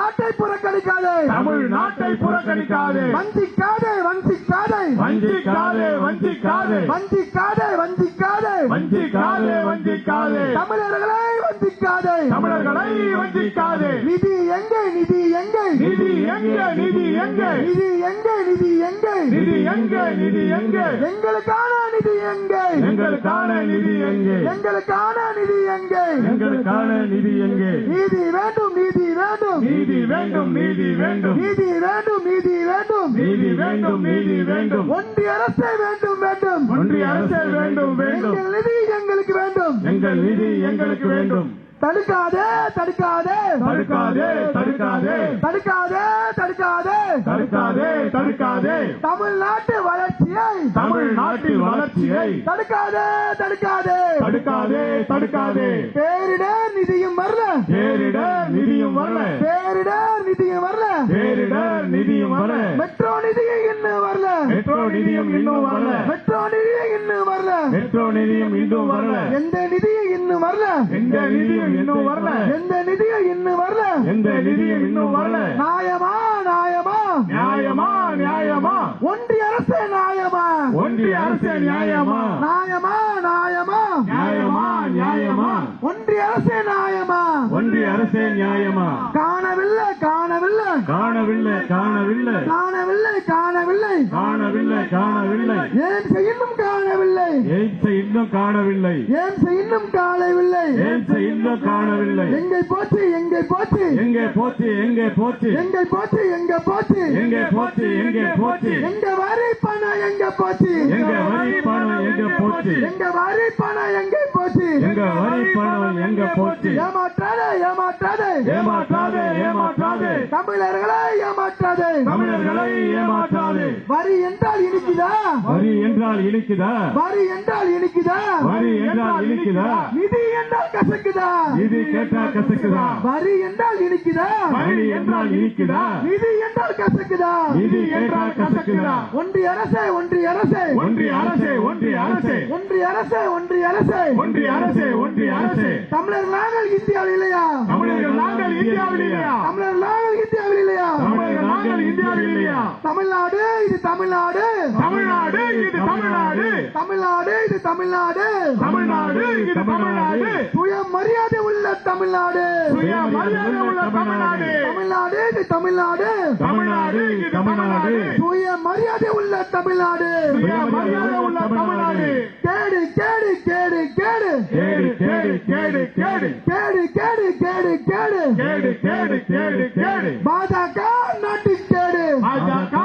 தமிழ்நாட்டை புறக்கணிக்காதே, தமிழ்நாட்டை புறக்கணிக்காதே, வஞ்சிக்காதே வஞ்சிக்காதே வஞ்சிக்காதே வஞ்சிக்காதே வஞ்சிக்காதே வஞ்சிக்காதே வஞ்சிக்காதே வஞ்சிக்காதே, தமிழர்களை வஞ்சிக்காதே, தமிழர்களை வஞ்சிக்காதே. நிதி எங்கே நிதி எங்கே நிதி எங்கே நிதி எங்கே நிதி எங்கே நிதி எங்கே நிதி எங்கே நிதி எங்கே எங்களுக்கான நிதி எங்கே எங்களுக்கான நிதி எங்கே எங்களுக்கான நிதி எங்கே எங்களுக்கான நிதி எங்கே நீதி வேண்டும் நீதி வேண்டும் நீதி வேண்டும் நீதி வேண்டும் நீதி வேண்டும் நீதி வேண்டும் நீதி வேண்டும் நீதி வேண்டும் ஒன்றிய அரசே வேண்டும் வேண்டும் ஒன்றிய அரசே வேண்டும் வேண்டும் எங்கள் நிதி எங்களுக்கு வேண்டும் எங்கள் நிதி எங்களுக்கு வேண்டும். தடுக்காதே தடுக்காதே தடுக்காதே தடுக்காதே தடுக்காதே தடுக்காதே தடுக்காதே தடுக்காதே, தமிழ்நாட்டு வளர்ச்சியை தமிழ்நாட்டின் வளர்ச்சியை தடுக்காதே தடுக்காதே தடுக்காதே தடுக்காதே. பேரிடர் நிதியும் வரல பேரிடர் நிதியும் வரல பேரிடர் நிதியும் வரல பேரிடர் நிதியும் வரல மெட்ரோ நிதியும் இன்னும் வரல மெட்ரோ நிதியம் இன்னும் வரல மெட்ரோ நிதியும் இன்னும் வரல மெட்ரோ நிதியம் இன்னும் வரல எந்த நிதியும் இன்னும் வரல எந்த நிதியும் இன்னும் வரல எந்த நிதியும் இன்னும் வரல எந்த நிதியும் இன்னும் வரல. நியாயமா நியாயமா நியாயமா நியாயமா ஒன்றிய அரசே நியாயமா ஒன்றிய அரசே நியாயமா நியாயமா நியாயமா நியாயமா நியாயமா ஒன்றிய அரசே நியாயமா ஒன்றிய அரசே நியாயமா. காணவில்லை காணவில்லை காணவில்லை காணவில்லை காணவில்லை காணவில்லை காணவில்லை காணவில்லை ஏன் இன்னும் காணவில்லை ஏய்ச்ச இன்னும் காணவில்லை ஏன் இன்னும் காணவில்லை ஏய்ச்ச இன்னும் காணவில்லை. எங்கே போச்சு எங்கே போச்சு எங்கே போச்சு எங்கே போச்சு எங்கே போச்சு எங்கே போச்சு எங்கே போச்சு எங்கே போச்சு எங்க வரி பணம் எங்க போச்சு எங்க வரி பணம் எங்க போச்சு எங்க வரி பணம் எங்கே போச்சு எங்க வரி பணம் எங்க போச்சு. ஏமாற்றாதே ஏமாற்றாதே ஏமாற்றாதே ஏமாற்றாதே தமிழர்களை ஏமாற்றாதே தமிழர்களை ஏமாற்றாதே. வரி என்றால் இனிக்குதா வரி என்றால் இனிக்குதா வரி என்றால் இனிக்குதா வரி என்றால் இனிக்குதா நிதி என்றால் கசக்குதா நிதி கேட்டா கசக்குதா வரி என்றால் இனிக்குதா வரி என்றால் இனிக்குதா நிதி என்றால் கசக்குதா நிதி கேட்டால் கசக்குதா. ஒன்றிய அரசே ஒன்றிய அரசே ஒன்றிய அரசே ஒன்றிய அரசே ஒன்றிய அரசே ஒன்றிய அரசே ஒன்றிய அரசே ஒன்றிய அரசே. தமிழர் நாங்கள் இந்தியாவில் இல்லையா தமிழர்கள் நாங்கள் இந்தியாவில் இல்லையா தமிழர் நாங்கள் இந்தியாவில் இல்லையா தமிழர்கள் நாங்கள் இந்தியாவில் இல்லையா. தமிழ்நாடு இது தமிழ்நாடு தமிழ்நாடு இது தமிழ்நாடு தமிழ்நாடு இது தமிழ்நாடு தமிழ்நாடு இது தமிழ்நாடு சுயமரியாதை உள்ள தமிழ்நாடு சுயமரியாதை உள்ள தமிழ்நாடு தமிழ்நாடு இது தமிழ்நாடு தமிழ்நாடு இது தமிழ்நாடு சுயமரியாதை உள்ள தமிழ்நாடு சுயமரியாதை உள்ள தமிழ்நாடு. கேடு கேடு கேடு கேடு கேடு கேடு கேடு கேடு கேடு கேடு கேடு கேடு கேடு கேடு கேடு கேடு. பாஜக நாட்டுக்கேடு பாஜக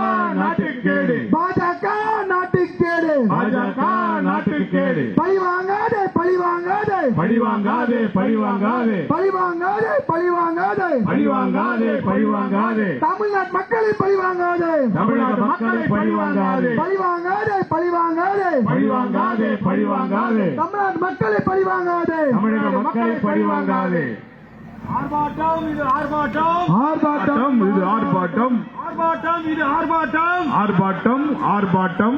நாட்டுக்கேடு பாஜக நாட்டுக்கேடு பாஜக நாட்டுக்கேடு. பழி வாங்காதே பழி வாங்காதே பழி வாங்காதே பழி வாங்காதே பழி வாங்காதே பழி வாங்காதே பழி வாங்காதே பழி வாங்காதே. தமிழ்நாட்டு மக்களை பழி வாங்காதே தமிழ்நாட்டு மக்களை பழி வாங்காதே பழி வாங்காதே பழி வாங்காதே பழி வாங்காதே பழி வாங்காதே. தமிழ்நாட்டு மக்களை பழி வாங்காதே தமிழக மக்களை பழி வாங்காதே. ஆர்ப்பாட்டம் இது ஆர்ப்பாட்டம் ஆர்ப்பாட்டம் இது ஆர்ப்பாட்டம் ஆர்ப்பாட்டம் இது ஆர்ப்பாட்டம் ஆர்ப்பாட்டம் ஆர்ப்பாட்டம்.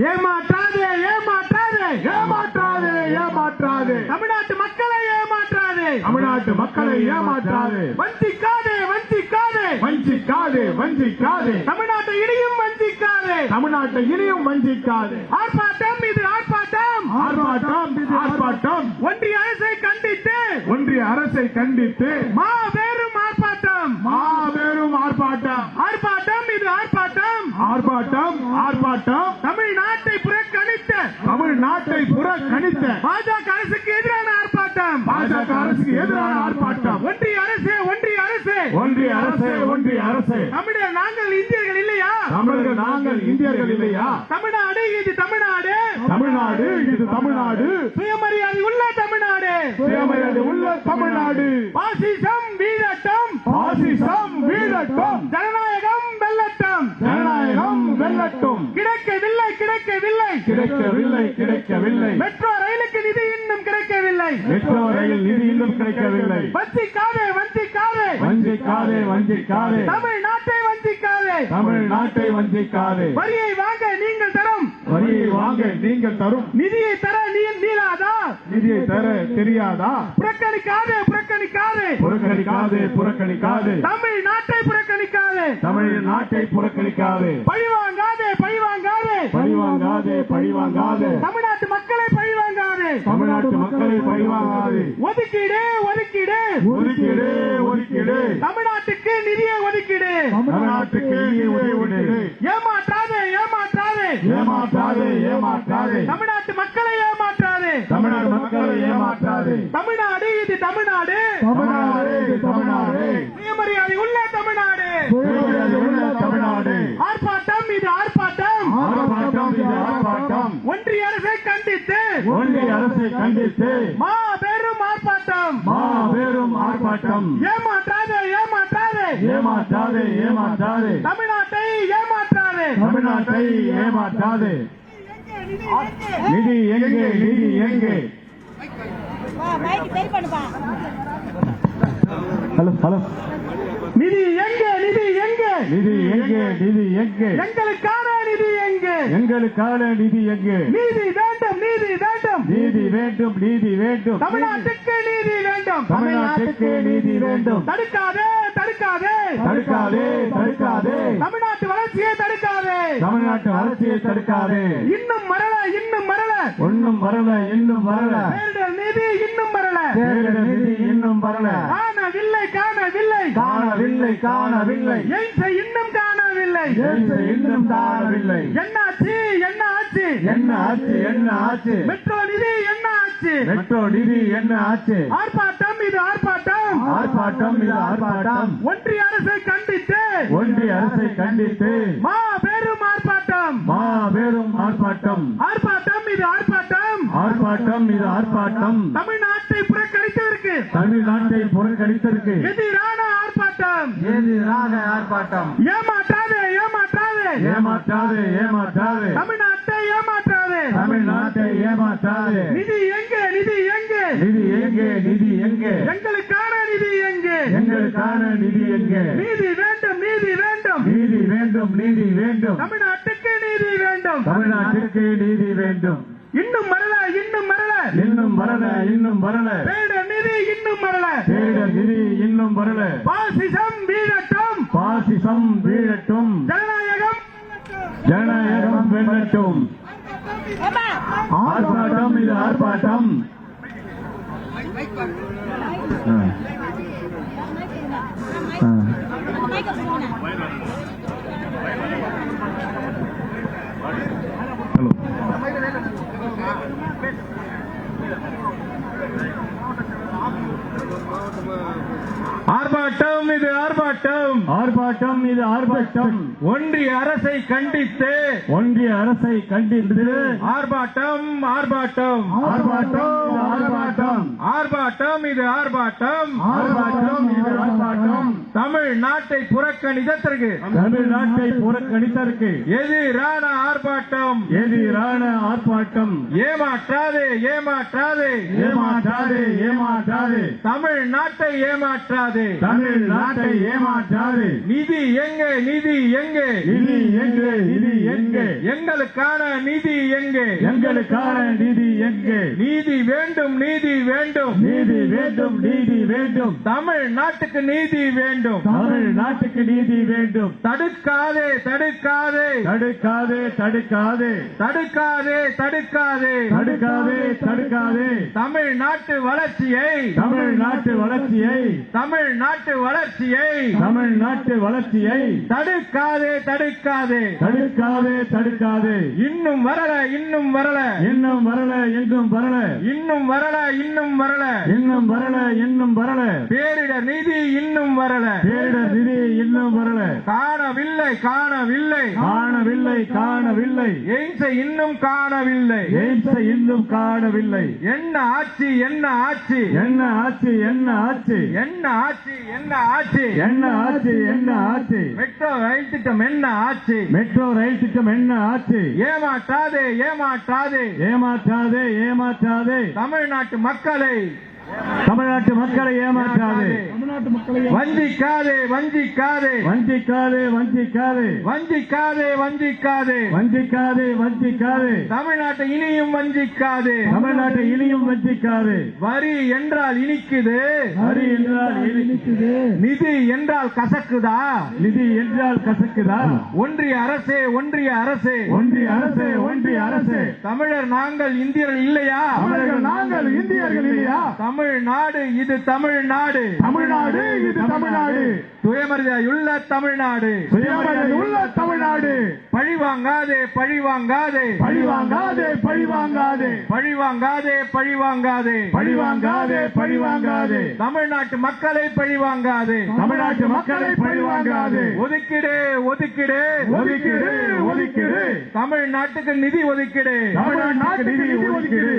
ஏமாற்றாதே ஏமாற்றாதே ஏமாற்றாதே ஏமாற்றாதே தமிழ்நாட்டு மக்களை ஏமாற்றாதே தமிழ்நாட்டு மக்களை ஏமாற்றாதே வஞ்சிக்காதே வஞ்சிக்காதே வஞ்சிக்காதே வஞ்சிக்காதே தமிழ்நாட்டை இனியும் வஞ்சிக்காதே தமிழ்நாட்டை இனியும் வஞ்சிக்காதே. ஆர்ப்பாட்டம் இது ஆர்ப்பாட்டம் ஆர்ப்பாட்டம் இது ஆர்ப்பாட்டம் ஒன்றிய அரசை கண்டித்து ஒன்றிய அரசை கண்டித்து மாபெரும் ஆர்ப்பாட்டம் மாபெரும் ஆர்ப்பாட்டம் ஆர்ப்பாட்டம் இது ஆர்ப்பாட்டம் ஆர்ப்பாட்டம் ஆர்ப்பாட்டம். தமிழ்நாட்டை புறக்கணித்த தமிழ்நாட்டை புறக்கணித்த பாஜக அரசுக்கு எதிரான ஆர்ப்பாட்டம் பாஜக அரசுக்கு எதிரான ஆர்ப்பாட்டம். ஒன்றிய அரசே ஒன்றிய அரசே ஒன்றிய அரசே ஒன்றிய அரசே தமிழர் நாங்கள் இந்தியர்கள் இல்லையா தமிழர்கள் நாங்கள் இந்தியர்கள் இல்லையா. தமிழ்நாடு இது தமிழ்நாடு தமிழ்நாடு இது தமிழ்நாடு சுயமரியாதை உள்ள தமிழ்நாடு சுயமரியாதை உள்ள தமிழ்நாடு. பாசிசம் வீழட்டும் பாசிசம் வீழட்டும் ஜனநாயகம் வெல்லட்டும் ஜனநாயகம் வெல்லட்டும். கிடைக்கவில்லை கிடைக்கவில்லை கிடைக்கவில்லை கிடைக்கவில்லை மெட்ரோ ரயிலுக்கு நிதி இன்னும் கிடைக்கவில்லை மெட்ரோ ரயில் நிதி இன்னும் கிடைக்கவில்லை. வஞ்சிக்காதே வஞ்சிக்காதே வஞ்சிக்காதே வஞ்சிக்காதே தமிழ்நாட்டை வஞ்சிக்காதே தமிழ்நாட்டை வஞ்சிக்காதே. வரியை வாங்க நீங்கள் தரும் வரியை வாங்க நீங்கள் தரும் நிதியை தர நீளாதா நிதியை தர தெரியாதா. புறக்கணிக்காதே புறக்கணிக்காதே புறக்கணிக்காதே புறக்கணிக்காதே தமிழ்நாட்டை புறக்கணிக்காதே தமிழ்நாட்டை புறக்கணிக்காதே பழிவாங்காதே பழிவாங்காதே பழிவாங்காதே பழிவாங்காதே தமிழ்நாட்டு மக்களை பழிவாங்காதே தமிழ்நாட்டு மக்களை பழிவாங்காதே ஒதுக்கீடு ஒதுக்கீடு ஒதுக்கீடு ஒதுக்கீடு தமிழ்நாட்டுக்கு நிதியை ஒதுக்கீடு தமிழ்நாட்டுக்கு ஒதுக்கீடு ஏமாற்றாதே ஏமாற்றாதே ஏமாற்றாதே ஏமாற்றாதே தமிழ்நாட்டு மக்களை ஏமாற்றாதே தமிழ்நாடு மக்களை ஏமாற்றாதே தமிழ்நாடு இது தமிழ்நாடு தமிழ்நாடு இது தமிழ்நாடு சுயமரியாதை உள்ள தமிழ்நாடு சுயமரியாதை உள்ள தமிழ்நாடு ஆர்ப்பாட்டம் இது ஆர்ப்பாட்டம் ஆர்ப்பாட்டம் இது ஆர்ப்பாட்டம் ஒன்றிய அரசை கண்டித்து ஒன்றிய அரசை கண்டித்து மாபெரும் ஆர்ப்பாட்டம் மாபெரும் ஆர்ப்பாட்டம் ஏமாற்றாதே ஏமாற்றாதே ஏமாற்றாதே ஏமாற்றாதே தமிழ்நாட்டை ஏமாற்றாதே தமிழ்நாட்டை ஏமாற்றாதே நிதி எங்கே நிதி எங்கே ஹலோ ஹலோ நிதி எங்கே நிதி எங்கே நிதி எங்கே நிதி எங்கே எங்களுக்கான நிதி எங்கே எங்களுக்கான நிதி எங்கே நீதி வேண்டும் நீதி வேண்டும் நீதி வேண்டும் நீதி வேண்டும் தமிழ்நாட்டுக்கு நீதி வேண்டும் தமிழ்நாட்டுக்கு நீதி வேண்டும் தடுக்காதே தடுக்காதே தடுக்காதே தடுக்காதே தமிழ்நாட்டு வளர்ச்சியை தடுக்காதே தமிழ்நாட்டு அரசியை தடுக்காதே இன்னும் மரல இன்னும் மரல ஒன்னும் வரல இன்னும் வரல பேரிடர் நிதி இன்னும் மரல பேரிடர் நிதி இன்னும் வரல காணவில்லை காணவில்லை காணவில்லை காணவில்லை எய்ம்ஸை இன்னும் காணவில்லை எய்ம்ஸை இன்னும் காணவில்லை என்னாச்சு என்ன ஆச்சு என்ன ஆச்சு என்ன ஆச்சு மெட்ரோ நிதி என்ன ஆச்சு மெட்ரோ நிதி என்ன ஆச்சு ஆர்ப்பாட்டம் இது ஆர்ப்பாட்டம் ஆர்ப்பாட்டம் இது ஆர்ப்பாட்டம் ஒன்றிய அரசை கண்டித்து ஒன்றிய அரசை கண்டித்து மாபெரும் ஆர்ப்பாட்டம் மாபெரும் ஆர்ப்பாட்டம் ஆர்ப்பாட்டம் இது ஆர்ப்பாட்டம் ஆர்ப்பாட்டம் இது ஆர்ப்பாட்டம் தமிழ்நாட்டை புறக்கணித்ததற்கு தமிழ்நாட்டை புறக்கணித்ததற்கு எதிரான ஆர்ப்பாட்டம் எதிராக ஆர்ப்பாட்டம் ஏமாற்றாதே ஏமாற்றாதே ஏமாற்றாதே ஏமாற்றாதே தமிழ்நாட்டை ஏமாற்றாதே தமிழ்நாட்டை ஏமாற்றாதே நிதி எங்கே நிதி எங்கே நிதி எங்கே நிதி எங்கே எங்களுக்கான நிதி எங்கே எங்களுக்கான நிதி எங்கே நீதி வேண்டும் நீதி வேண்டும் நீதி வேண்டும் நீதி வேண்டும் தமிழ்நாட்டுக்கு நீதி வேண்டும் தமிழ்நாட்டுக்கு நீதி வேண்டும் இன்னும் மரல இன்னும் மரல இன்னும் வரல இன்னும் வரல பேரிடர் நிதி இன்னும் மரல பேரிடர் நிதி இன்னும் வரல பாசிசம் வீழட்டும் பாசிசம் வீழட்டும் ஜனநாயகம் ஜனநாயகம் வெல்லட்டும் ஆர்ப்பாட்டம் இது ஆர்ப்பாட்டம் ஹலோ ஆர்ப்பாட்டம் இது ஆர்ப்பாட்டம் ஆர்ப்பாட்டம் இது ஆர்ப்பாட்டம் ஒன்றிய அரசை கண்டித்து ஒன்றிய அரசை கண்டித்து ஆர்ப்பாட்டம் ஆர்ப்பாட்டம் ஆர்ப்பாட்டம் இது ஆர்ப்பாட்டம் ஆர்ப்பாட்டம் இது ஆர்ப்பாட்டம் ஆர்ப்பாட்டம் இது ஆர்ப்பாட்டம் தமிழ்நாட்டை புறக்கணித்ததற்கு தமிழ்நாட்டை புறக்கணித்ததற்கு எதிரான ஆர்ப்பாட்டம் எதிரான ஆர்ப்பாட்டம் ஏமாற்றாதே ஏமாற்றாதே ஏமாற்றாதே ஏமாற்றாதே தமிழ்நாட்டை ஏமாற்றாதே தமிழ்நாட்டை ஏமாற்றாதே நிதி எங்கே நிதி எங்கே நிதி எங்கே நிதி எங்கே எங்களுக்கான நிதி எங்கே எங்களுக்கான நிதி எங்கே நீதி வேண்டும் நீதி வேண்டும் நீதி வேண்டும் நீதி வேண்டும் தமிழ்நாட்டுக்கு நீதி வேண்டும் தமிழ்நாட்டுக்கு நீதி வேண்டும் தடுக்காதே தடுக்காதே தடுக்காதே தடுக்காதே தடுக்காதே தடுக்காதே தடுக்காதே தடுக்காதே தமிழ்நாட்டு வளர்ச்சியை தமிழ்நாட்டு வளர்ச்சியை தமிழ்நாட்டு வளர்ச்சியை தமிழ்நாட்டு வளர்ச்சியை தடுக்காதே தடுக்காதே தடுக்காதே தடுக்காதே இன்னும் வரல இன்னும் வரல இன்னும் வரல எங்கும் வரல இன்னும் வரல இன்னும் வரல இன்னும் வரல இன்னும் வரல பேரிடர் நிதி இன்னும் வரல பேரிடர் நிதி இன்னும் வரல காணவில்லை காணவில்லை காணவில்லை காணவில்லை எய்ம்ஸை இன்னும் காணவில்லை எய்ம்ஸை இன்னும் காணவில்லை என்ன ஆட்சி என்ன ஆட்சி என்ன ஆட்சி என்ன ஆட்சி என்ன ஆட்சி என்ன ஆட்சி என்ன ஆட்சி என்ன ஆட்சி மெட்ரோ ரயில் திட்டம் என்ன ஆட்சி மெட்ரோ ரயில் திட்டம் என்ன ஆட்சி ஏமாற்றாதே ஏமாற்றாதே ஏமாற்றாதே ஏமாற்றாதே தமிழ்நாட்டு மக்களை தமிழ்நாட்டு மக்களை ஏமாற்றாதே தமிழ்நாட்டு மக்களையும் வஞ்சிக்காதே வஞ்சிக்காதே வஞ்சிக்காதே வஞ்சிக்காதே வஞ்சிக்காதே வஞ்சிக்காதே வஞ்சிக்காதே வஞ்சிக்காதே தமிழ்நாட்டை இனியும் வஞ்சிக்காதே தமிழ்நாட்டை இனியும் வஞ்சிக்காதே வரி என்றால் இனிக்குது வரி என்றால் இனிக்குது நிதி என்றால் கசக்குதா நிதி என்றால் கசக்குதா ஒன்றிய அரசே ஒன்றிய அரசே ஒன்றிய அரசே ஒன்றிய அரசே தமிழர் நாங்கள் இந்தியர்கள் இல்லையா தமிழர்கள் நாங்கள் இந்தியர்கள் இல்லையா தமிழ்நாடு இது தமிழ்நாடு தமிழ்நாடு இது தமிழ்நாடு சுயமரியாதையுள்ள தமிழ்நாடு சுயமரியாதையுள்ள தமிழ்நாடு பழிவாங்காதே பழிவாங்காதே பழிவாங்காதே பழிவாங்காதே பழிவாங்காதே பழிவாங்காதே பழிவாங்காதே பழிவாங்காதே தமிழ்நாட்டு மக்களை பழிவாங்காதே தமிழ்நாட்டு மக்களை பழிவாங்காதே ஒதுக்கிடு ஒதுக்கிடு ஒதுக்கிடு ஒதுக்கிடு தமிழ்நாட்டுக்கு நிதி ஒதுக்கிடு தமிழ்நாட்டுக்கு நிதி ஒதுக்கிடு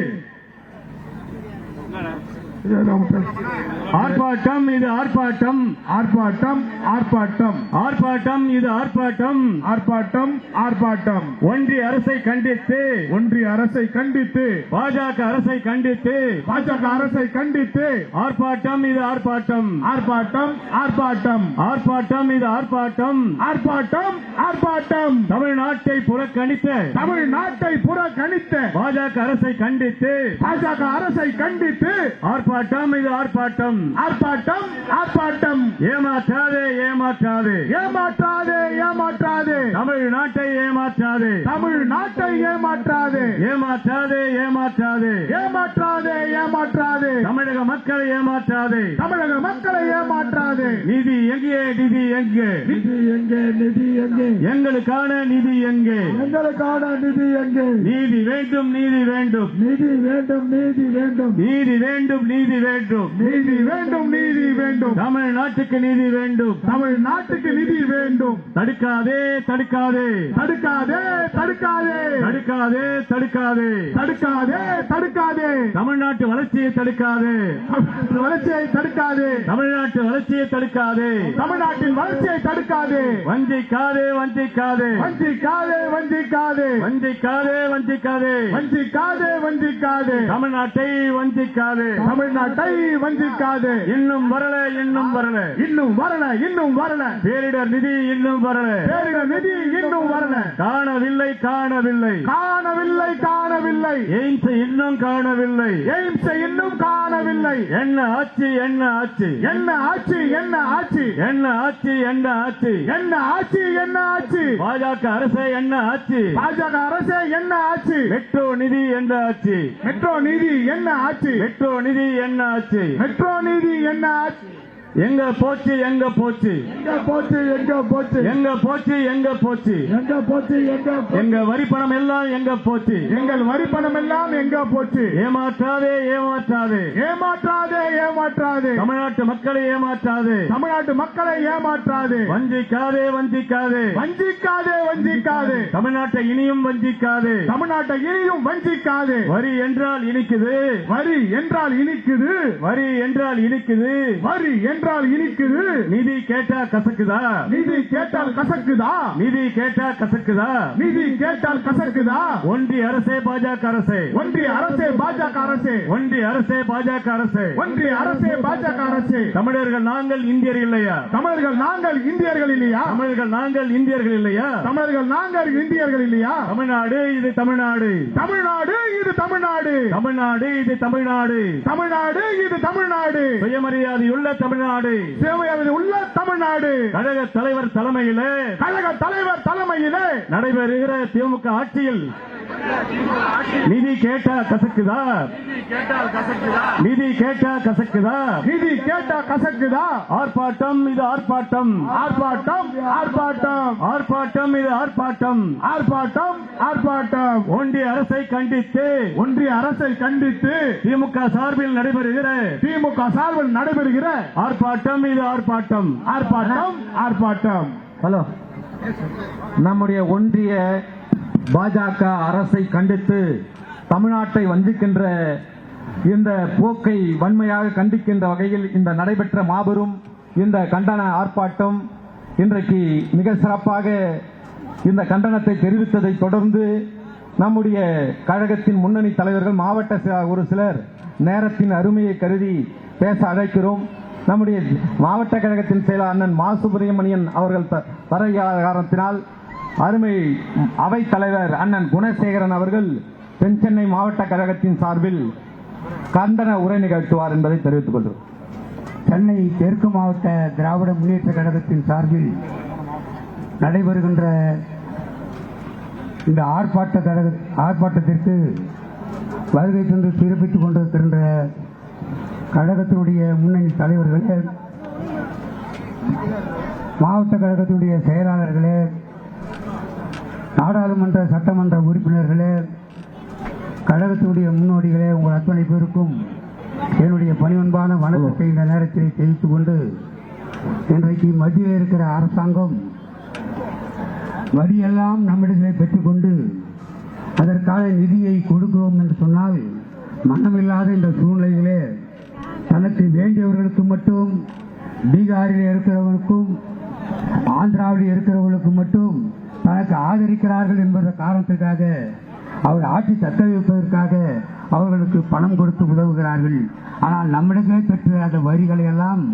ஆர்ப்பாட்டம் இது ஆர்ப்பாட்டம் ஆர்ப்பாட்டம் ஆர்ப்பாட்டம் ஆர்ப்பாட்டம் இது ஆர்ப்பாட்டம் ஆர்ப்பாட்டம் ஆர்ப்பாட்டம் ஒன்றிய அரசை கண்டித்து ஒன்றிய அரசை கண்டித்து பாஜக அரசை கண்டித்து பாஜக அரசை கண்டித்து ஆர்ப்பாட்டம் இது ஆர்ப்பாட்டம் ஆர்ப்பாட்டம் ஆர்ப்பாட்டம் ஆர்ப்பாட்டம் இது ஆர்ப்பாட்டம் ஆர்ப்பாட்டம் ஆர்ப்பாட்டம் தமிழ்நாட்டை புறக்கணித்த தமிழ்நாட்டை புறக்கணித்த பாஜக அரசை கண்டித்து பாஜக அரசை கண்டித்து ஆர்ப்பாட்டம் இது ஆர்ப்பாட்டம் ஆர்ப்பாட்டம் ஆர்ப்பாட்டம் ஏமாற்றாதே ஏமாற்றாதே ஏமாற்றாதே ஏமாற்றாதே தமிழ்நாட்டை ஏமாற்றாதே தமிழ்நாட்டை ஏமாற்றாதே ஏமாற்றாதே ஏமாற்றாதே ஏமாற்றாதே ஏமாற்றாதே தமிழக மக்களை ஏமாற்றாதே தமிழக மக்களை ஏமாற்றாதே நிதி எங்கே நிதி எங்கே நிதி எங்கே நிதி எங்கே எங்களுக்கான நிதி எங்கே எங்களுக்கான நிதி எங்கே நீதி வேண்டும் நீதி வேண்டும் நிதி வேண்டும் நீதி வேண்டும் நீதி வேண்டும் நீதி வேண்டும் நீதி வேண்டும் நீதி வேண்டும் தமிழ்நாட்டுக்கு நீதி வேண்டும் தமிழ்நாட்டுக்கு நிதி வேண்டும் தடுக்காதே தடுக்காதே தடுக்காதே தடுக்காதே தடுக்காதே தடுக்காதே தடுக்காதே தடுக்காதே தமிழ்நாட்டு வளர்ச்சியை தடுக்காதே வளர்ச்சியை தடுக்காதே தமிழ்நாட்டு வளர்ச்சியை தடுக்காதே தமிழ்நாட்டின் வளர்ச்சியை தடுக்காதே வஞ்சிக்காதே வஞ்சிக்காதே வஞ்சிக்காதே வஞ்சிக்காதே வஞ்சிக்காதே வஞ்சிக்காதே வஞ்சிக்காதே வஞ்சிக்காதே தமிழ்நாட்டை வஞ்சிக்காதே தமிழ்நாட்டை வஞ்சிக்காதே இன்னும் வரல இன்னும் வரல இன்னும் வரல இன்னும் வரல பேரிடர் நிதி இன்னும் வரல பேரிடர் நிதி இன்னும் வரல காணவில்லை காணவில்லை காணவில்லை காணவில்லை எய்ம்ஸ் இன்னும் காணவில்லை எய்ம்ஸ் இன்னும் காணவில்லை என்ன ஆட்சி என்ன ஆட்சி என்ன ஆட்சி என்ன ஆட்சி என்ன ஆட்சி என்ன ஆட்சி என்ன ஆட்சி என்ன ஆட்சி பாஜக அரசே என்ன ஆட்சி பாஜக அரசே என்ன ஆட்சி மெட்ரோ நிதி என்ன ஆட்சி மெட்ரோ நிதி என்ன ஆட்சி மெட்ரோ நிதி என்ன ஆட்சி மெட்ரோ நிதி என்ன ஆட்சி எங்க போச்சு எங்க போச்சு எங்க போச்சு எங்க போச்சு எங்க போச்சு எங்க போச்சு எங்க போச்சு எங்க போச்சு? எங்க வரி பணம் எல்லாம் எங்க போச்சு எங்கள் வரி பணம் எல்லாம் எங்க போச்சு ஏமாற்றாதே ஏமாற்றாதே ஏமாற்றாதே ஏமாற்றாதே தமிழ்நாட்டு மக்களை ஏமாற்றாதே தமிழ்நாட்டு மக்களை ஏமாற்றாதே வஞ்சிக்காதே வஞ்சிக்காதே வஞ்சிக்காதே வஞ்சிக்காதே தமிழ்நாட்டை இனியும் வஞ்சிக்காதே தமிழ்நாட்டை இனியும் வஞ்சிக்காதே வரி என்றால் இனிக்குது வரி என்றால் இனிக்குது வரி என்றால் இனிக்குது வரி என்றால் இனிக்குது நிதி கேட்டா கசக்குதா நிதி கேட்டால் கசக்குதா நிதி கேட்டா கசக்குதா நிதி கேட்டால் கசக்குதா ஒன்றிய அரசே பாஜக அரசே ஒன்றிய அரசே பாஜக அரசே ஒன்றிய அரசே பாஜக அரசே ஒன்றிய அரசே பாஜக அரசே தமிழர்கள் நாங்கள் இந்தியர் இல்லையா தமிழர்கள் நாங்கள் இந்தியர்கள் இல்லையா தமிழர்கள் நாங்கள் இந்தியர்கள் இல்லையா தமிழர்கள் நாங்கள் இந்தியர்கள் இல்லையா தமிழ்நாடு இது தமிழ்நாடு தமிழ்நாடு இது தமிழ்நாடு தமிழ்நாடு இது தமிழ்நாடு தமிழ்நாடு இது தமிழ்நாடு சுயமரியாதையுள்ள தமிழ்நாடு சேவையாவது உள்ள தமிழ்நாடு கழக தலைவர் தலைமையிலே கழக தலைவர் தலைமையிலே நடைபெறுகிற திமுக ஆட்சியில் நிதி கேட்டா கசக்குதா நிதி கேட்டா கசக்குதா நிதி கேட்டா கசக்குதா ஆர்ப்பாட்டம் இது ஆர்ப்பாட்டம் ஆர்ப்பாட்டம் ஆர்ப்பாட்டம் ஆர்ப்பாட்டம் இது ஆர்ப்பாட்டம் ஆர்ப்பாட்டம் ஆர்ப்பாட்டம் ஒன்றிய அரசை கண்டித்து ஒன்றிய அரசை கண்டித்து திமுக சார்பில் நடைபெறுகிற திமுக சார்பில் நடைபெறுகிற ஆர்ப்பாட்டம் இது ஆர்ப்பாட்டம் ஆர்ப்பாட்டம் ஆர்ப்பாட்டம் ஹலோ நம்முடைய ஒன்றிய பாஜக அரசை கண்டித்து தமிழ்நாட்டை வஞ்சிக்கின்ற இந்த போக்கை வன்மையாக கண்டிக்கின்ற வகையில் இந்த நடைபெற்ற மாபெரும் இந்த கண்டன ஆர்ப்பாட்டம் இன்றைக்கு மிக சிறப்பாக இந்த கண்டனத்தை தெரிவித்ததை தொடர்ந்து நம்முடைய கழகத்தின் முன்னணி தலைவர்கள் மாவட்ட ஒரு சிலர் நேரத்தின் அருமையை கருதி பேச அழைக்கிறோம். நம்முடைய மாவட்ட கழகத்தின் செயலாளர் அண்ணன் மா சுப்பிரமணியன் அவர்கள் வர காரணத்தினால் அருமை அவைத் தலைவர் அண்ணன் குணசேகரன் அவர்கள் தென் சென்னை மாவட்ட கழகத்தின் சார்பில் கண்டன உரை நிகழ்த்துவார் என்பதை தெரிவித்துக் கொள்கிறோம். சென்னை தெற்கு மாவட்ட திராவிட முன்னேற்ற கழகத்தின் சார்பில் நடைபெறுகின்ற இந்த ஆர்ப்பாட்டத்திற்கு வருகை தந்து சிறப்பித்துக் கொண்டிருக்கின்ற கழகத்தினுடைய முன்னணி தலைவர்களே, மாவட்ட கழகத்தினுடைய செயலாளர்களே, நாடாளுமன்ற சட்டமன்ற உறுப்பினர்களே, கழகத்தினுடைய முன்னோடிகளே, உங்கள் அத்தனை பேருக்கும் என்னுடைய பணிவன்பான வணக்கத்தை இந்த நேரத்தில் தெரிவித்துக் கொண்டு, இன்றைக்கு மத்தியில் இருக்கிற அரசாங்கம் வரியெல்லாம் நம்மிடத்திலே பெற்றுக்கொண்டு அதற்கான நிதியை கொடுக்கிறோம் என்று சொன்னால், மனமில்லாத இந்த சூழ்நிலையிலே தனக்கு வேண்டியவர்களுக்கு மட்டும், பீகாரில் இருக்கிறவர்களுக்கும் ஆந்திராவில் இருக்கிறவர்களுக்கு மட்டும் தனக்கு ஆதரிக்கிறார்கள் என்பத காரணத்திற்காக அவர் ஆட்சி தக்க வைப்பதற்காக அவர்களுக்கு பணம் கொடுத்து உதவுகிறார்கள். ஆனால் நம்மிடத்திலே பெற்ற அந்த வரிகளை எல்லாம்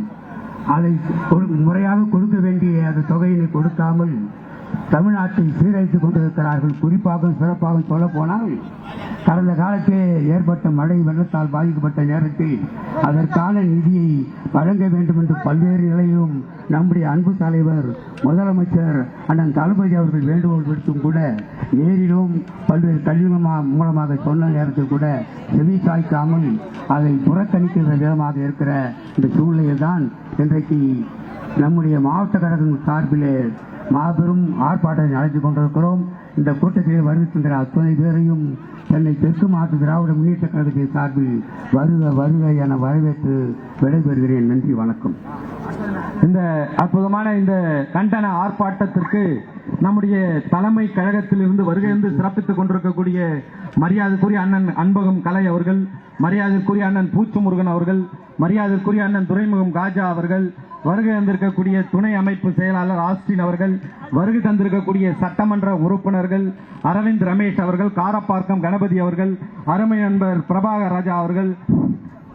அதை முறையாக கொடுக்க வேண்டிய அந்த தொகையினை கொடுக்காமல் தமிழ்நாட்டை சீரழித்துக் கொண்டிருக்கிறார்கள். குறிப்பாக சிறப்பாக சொல்ல போனால், கடந்த காலத்திலே ஏற்பட்ட மழை வெள்ளத்தால் பாதிக்கப்பட்ட நேரத்தில் அதற்கான நிதியை வழங்க வேண்டும் என்று பல்வேறு நிலையும் நம்முடைய அன்பு தலைவர் முதலமைச்சர் அண்ணன் தளபதி அவர்கள் வேண்டுகோள் விடுத்தும் கூட நேரிலும் பல்வேறு கல்வி மூலமாக சொன்ன நேரத்தில் கூட செவி சாய்க்காமல் அதை புறக்கணிக்கின்ற விதமாக இருக்கிற இந்த சூழ்நிலையில் தான் இன்றைக்கு நம்முடைய மாவட்ட கழகம் சார்பிலே மாபெரும் ஆர்ப்பாட்டத்தை நடத்தி கொண்டிருக்கிறோம். இந்த கூட்டத்தில் வருகின்ற அத்தனை பேரையும் சென்னை தெற்கு மாவட்ட திராவிட முன்னேற்ற கழகத்தின் சார்பில் வருக வருக என வரவேற்று விடைபெறுகிறேன். நன்றி, வணக்கம். இந்த அற்புதமான இந்த கண்டன ஆர்ப்பாட்டத்திற்கு நம்முடைய தலைமை கழகத்திலிருந்து வருகையிருந்து சிறப்பித்துக் கொண்டிருக்கக்கூடிய மரியாதைக்குரிய அண்ணன் அன்பகம் கலை அவர்கள், மரியாதைக்குரிய அண்ணன் பூச்சு முருகன் அவர்கள், மரியாதைக்குரிய அண்ணன் துரைமுகம் காஜா அவர்கள், வருகை தந்திருக்கக்கூடிய துணை அமைப்பு செயலாளர் ஆஸ்டின் அவர்கள், வருகை தந்திருக்கக்கூடிய சட்டமன்ற உறுப்பினர்கள் அரவிந்த் ரமேஷ் அவர்கள், காரப்பாக்கம் கணபதி அவர்கள், அருமை நண்பர் பிரபாகர் ராஜா அவர்கள்,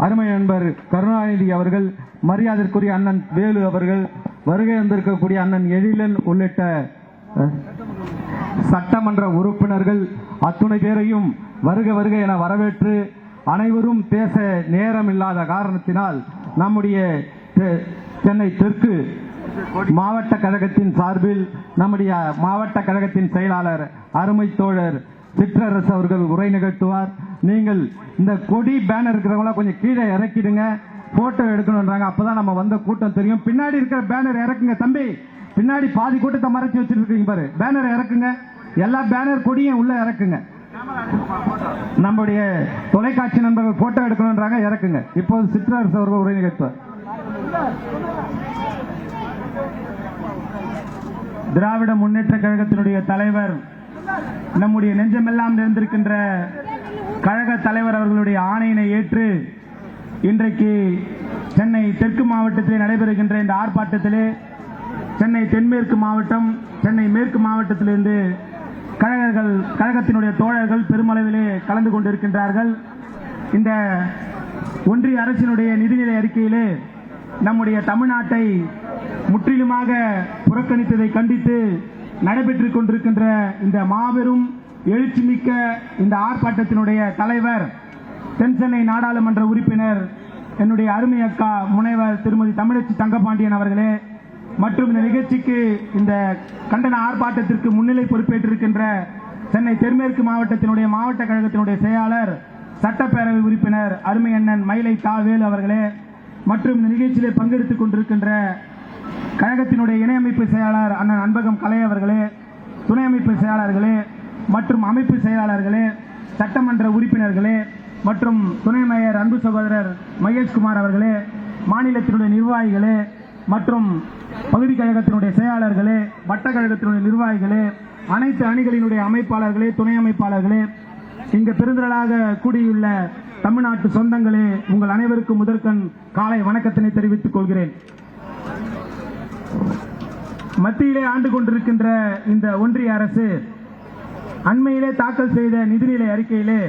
அருமை நண்பர் கருணாநிதி அவர்கள், மரியாதைக்குரிய அண்ணன் வேலு அவர்கள், வருகை தந்திருக்கக்கூடிய அண்ணன் எழிலன் உள்ளிட்ட சட்டமன்ற உறுப்பினர்கள் அத்துணை பேரையும் வருக வருக என வரவேற்று, அனைவரும் பேச நேரம் இல்லாத காரணத்தினால் நம்முடைய சென்னை தெற்கு மாவட்ட கழகத்தின் சார்பில் நம்முடைய மாவட்ட கழகத்தின் செயலாளர் அருமை தோழர் சிற்றரசு அவர்கள் உரை நிகழ்த்துவார். நீங்கள் இந்த கொடி பேனர் இருக்கிறவங்கள கொஞ்சம் கீழே இறக்கிடுங்க, போட்டோ எடுக்கணும்ன்றாங்க, அப்பதான் நம்ம வந்த கூட்டம் தெரியும். பின்னாடி இருக்கிற பேனர் இறக்குங்க தம்பி, பின்னாடி பாதி கூட்டத்தை மறைச்சு வச்சிருக்கீங்க பாரு, பேனர் இறக்குங்க, எல்லா பேனர் கொடியும் உள்ள இறக்குங்க. நம்முடைய தொலைக்காட்சி நண்பர்கள் போட்டோ எடுக்கணும்ன்றாங்க, இறக்குங்க. இப்போது சிற்றரசு அவர்கள் உரை நிகழ்த்துவார். திராவிட முன்னேற்ற கழகத்தினுடைய தலைவர், நம்முடைய நெஞ்சமெல்லாம் நிறைந்திருக்கின்ற கழக தலைவர் அவர்களுடைய ஆணையினை ஏற்று இன்றைக்கு சென்னை தெற்கு மாவட்டத்தில் நடைபெறுகின்ற இந்த ஆர்ப்பாட்டத்திலே சென்னை தென்மேற்கு மாவட்டம், சென்னை மேற்கு மாவட்டத்திலிருந்து கழகத்தினுடைய தோழர்கள் பெருமளவிலே கலந்து கொண்டிருக்கின்றார்கள். இந்த ஒன்றிய அரசினுடைய நிதிநிலை அறிக்கையிலே நம்முடைய தமிழ்நாட்டை முற்றிலுமாக புறக்கணித்ததை கண்டித்து நடைபெற்றுக் கொண்டிருக்கின்ற இந்த மாபெரும் எழுச்சிமிக்க இந்த ஆர்ப்பாட்டத்தினுடைய தலைவர், தென் சென்னை நாடாளுமன்ற உறுப்பினர் என்னுடைய அருமை அக்கா முனைவர் திருமதி தமிழச்சி தங்கபாண்டியன் அவர்களே, மற்றும் இந்த நிகழ்ச்சிக்கு இந்த கண்டன ஆர்ப்பாட்டத்திற்கு முன்னிலை பொறுப்பேற்றிருக்கின்ற சென்னை தென்மேற்கு மாவட்டத்தினுடைய மாவட்ட கழகத்தினுடைய செயலாளர் சட்டப்பேரவை உறுப்பினர் அருமை அண்ணன் மயிலை தாவேல் அவர்களே, மற்றும் இந்த நிகழ்ச்சியிலே பங்கெடுத்துக் கொண்டிருக்கின்ற கழகத்தினுடைய இணையமைப்பு செயலாளர் அண்ணன் அன்பகம் கலை அவர்களே, துணை அமைப்பு செயலாளர்களே மற்றும் அமைப்பு செயலாளர்களே, சட்டமன்ற உறுப்பினர்களே மற்றும் துணை மேயர் அன்பு சகோதரர் மகேஷ்குமார் அவர்களே, மாநிலத்தினுடைய நிர்வாகிகளே மற்றும் பகுதி கழகத்தினுடைய செயலாளர்களே, வட்ட கழகத்தினுடைய நிர்வாகிகளே, அனைத்து அணிகளினுடைய அமைப்பாளர்களே, துணை அமைப்பாளர்களே, இங்கு பெருந்திரளாக கூடியுள்ள தமிழ்நாட்டு சொந்தங்களே, உங்கள் அனைவருக்கும் முதற்கண் காலை வணக்கத்தினை தெரிவித்துக் கொள்கிறேன். மத்தியிலே ஆண்டு கொண்டிருக்கின்ற இந்த ஒன்றிய அரசு அண்மையிலே தாக்கல் செய்த நிதிநிலை அறிக்கையிலே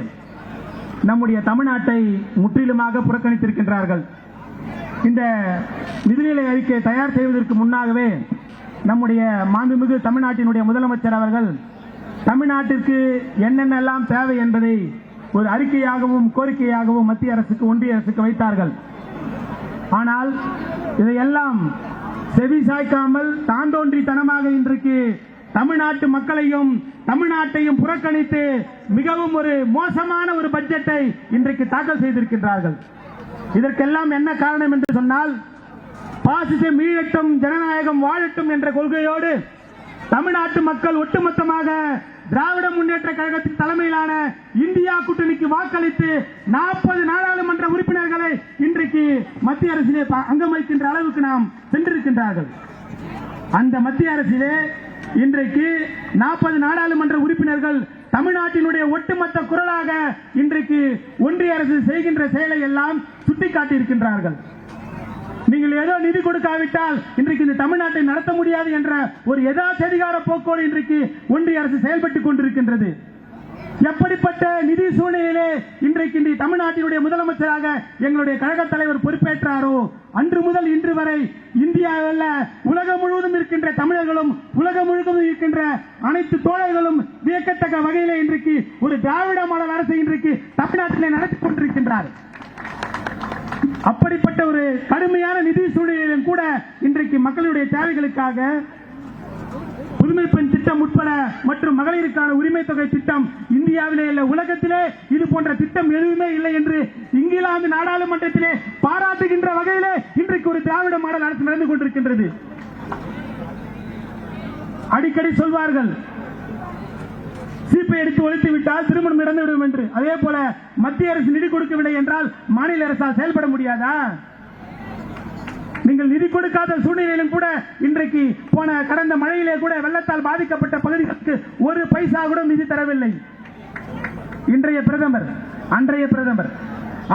நம்முடைய தமிழ்நாட்டை முற்றிலுமாக புறக்கணித்திருக்கின்றார்கள். இந்த நிதிநிலை அறிக்கையை தயார் செய்வதற்கு முன்னாகவே நம்முடைய மாண்புமிகு தமிழ்நாட்டினுடைய முதலமைச்சர் அவர்கள் தமிழ்நாட்டிற்கு என்னென்னலாம் தேவை என்பதை ஒரு அறிக்கையாகவும் கோரிக்கையாகவும் மத்திய அரசுக்கு ஒன்றிய அரசுக்கு வைத்தார்கள். ஆனால் இதையெல்லாம் செவி சாய்க்காமல் தாண்டோன்றித்தனமாக இன்றைக்கு தமிழ்நாட்டு மக்களையும் தமிழ்நாட்டையும் புறக்கணித்து மிகவும் ஒரு மோசமான ஒரு பட்ஜெட்டை இன்றைக்கு தாக்கல் செய்திருக்கின்றார்கள். இதற்கெல்லாம் என்ன காரணம் என்று சொன்னால், பாசிசம் மீளட்டும் ஜனநாயகம் வாழட்டும் என்ற கொள்கையோடு தமிழ்நாட்டு மக்கள் ஒட்டுமொத்தமாக திராவிட முன்னேற்ற கழகத்தின் தலைமையிலான இந்தியா கூட்டணிக்கு வாக்களித்து 40 நாடாளுமன்ற உறுப்பினர்களை இன்றைக்கு மத்திய அரசிலே அங்கம் வைக்கின்ற அளவுக்கு நாம் சென்றிருக்கின்றார்கள். அந்த மத்திய அரசிலே இன்றைக்கு 40 நாடாளுமன்ற உறுப்பினர்கள் தமிழ்நாட்டினுடைய ஒட்டுமொத்த குரலாக இன்றைக்கு ஒன்றிய அரசு செய்கின்ற செயலை எல்லாம் சுட்டிக்காட்டியிருக்கின்றார்கள். நீங்கள் ஏதோ நிதி கொடுக்காவிட்டால் இன்றைக்கு இந்த தமிழ்நாட்டை நடத்த முடியாது என்ற ஒரு யதார்த்த போக்கோடு இன்றைக்கு ஒன்றிய அரசு செயல்பட்டுக் கொண்டிருக்கின்றது. எப்படிப்பட்ட நிதி சூழ்நிலையிலே இன்றைக்கு இந்த தமிழ்நாட்டினுடைய முதலமைச்சராக எங்களுடைய கழக தலைவர் பொறுப்பேற்றாரோ அன்று முதல் இன்று வரை இந்தியாவில் உலகம் முழுவதும் இருக்கின்ற தமிழர்களும் உலகம் முழுவதும் இருக்கின்ற அனைத்து தோழர்களும் வியக்கத்தக்க வகையிலே இன்றைக்கு ஒரு திராவிட மாடல் அரசை இன்றைக்கு தமிழ்நாட்டிலே நடத்தி கொண்டிருக்கின்றார். அப்படிப்பட்ட ஒரு கடுமையான நிதி சூழ்நிலையிலும் கூட இன்றைக்கு மக்களுடைய தேவைகளுக்காக புதுமை பெண் திட்டம் உட்பட மற்றும் மகளிருக்கான உரிமை தொகை திட்டம் இந்தியாவிலே இல்ல உலகத்திலே இது போன்ற திட்டம் எதுவுமே இல்லை என்று இங்கிலாந்து நாடாளுமன்றத்திலே பாராட்டுகின்ற வகையிலே இன்றைக்கு ஒரு திராவிட மாடல் அரசு நடந்து கொண்டிருக்கின்றது. அடிக்கடி சொல்வார்கள், சீப்பை எடுத்து ஒழித்து விட்டால் திருமணம் நடந்துவிடும் என்று. அதே போல மத்திய அரசு நிதி கொடுக்கவில்லை என்றால் மாநில அரசால் செயல்பட முடியாதா? நீங்கள் நிதி கொடுக்காத சூழ்நிலையிலும் கூட இன்றைக்கு போன கடந்த மழையிலே கூட வெள்ளத்தால் பாதிக்கப்பட்ட பகுதிகளுக்கு ஒரு பைசா கூட நிதி தரவில்லை இன்றைய பிரதமர், அன்றைய பிரதமர்.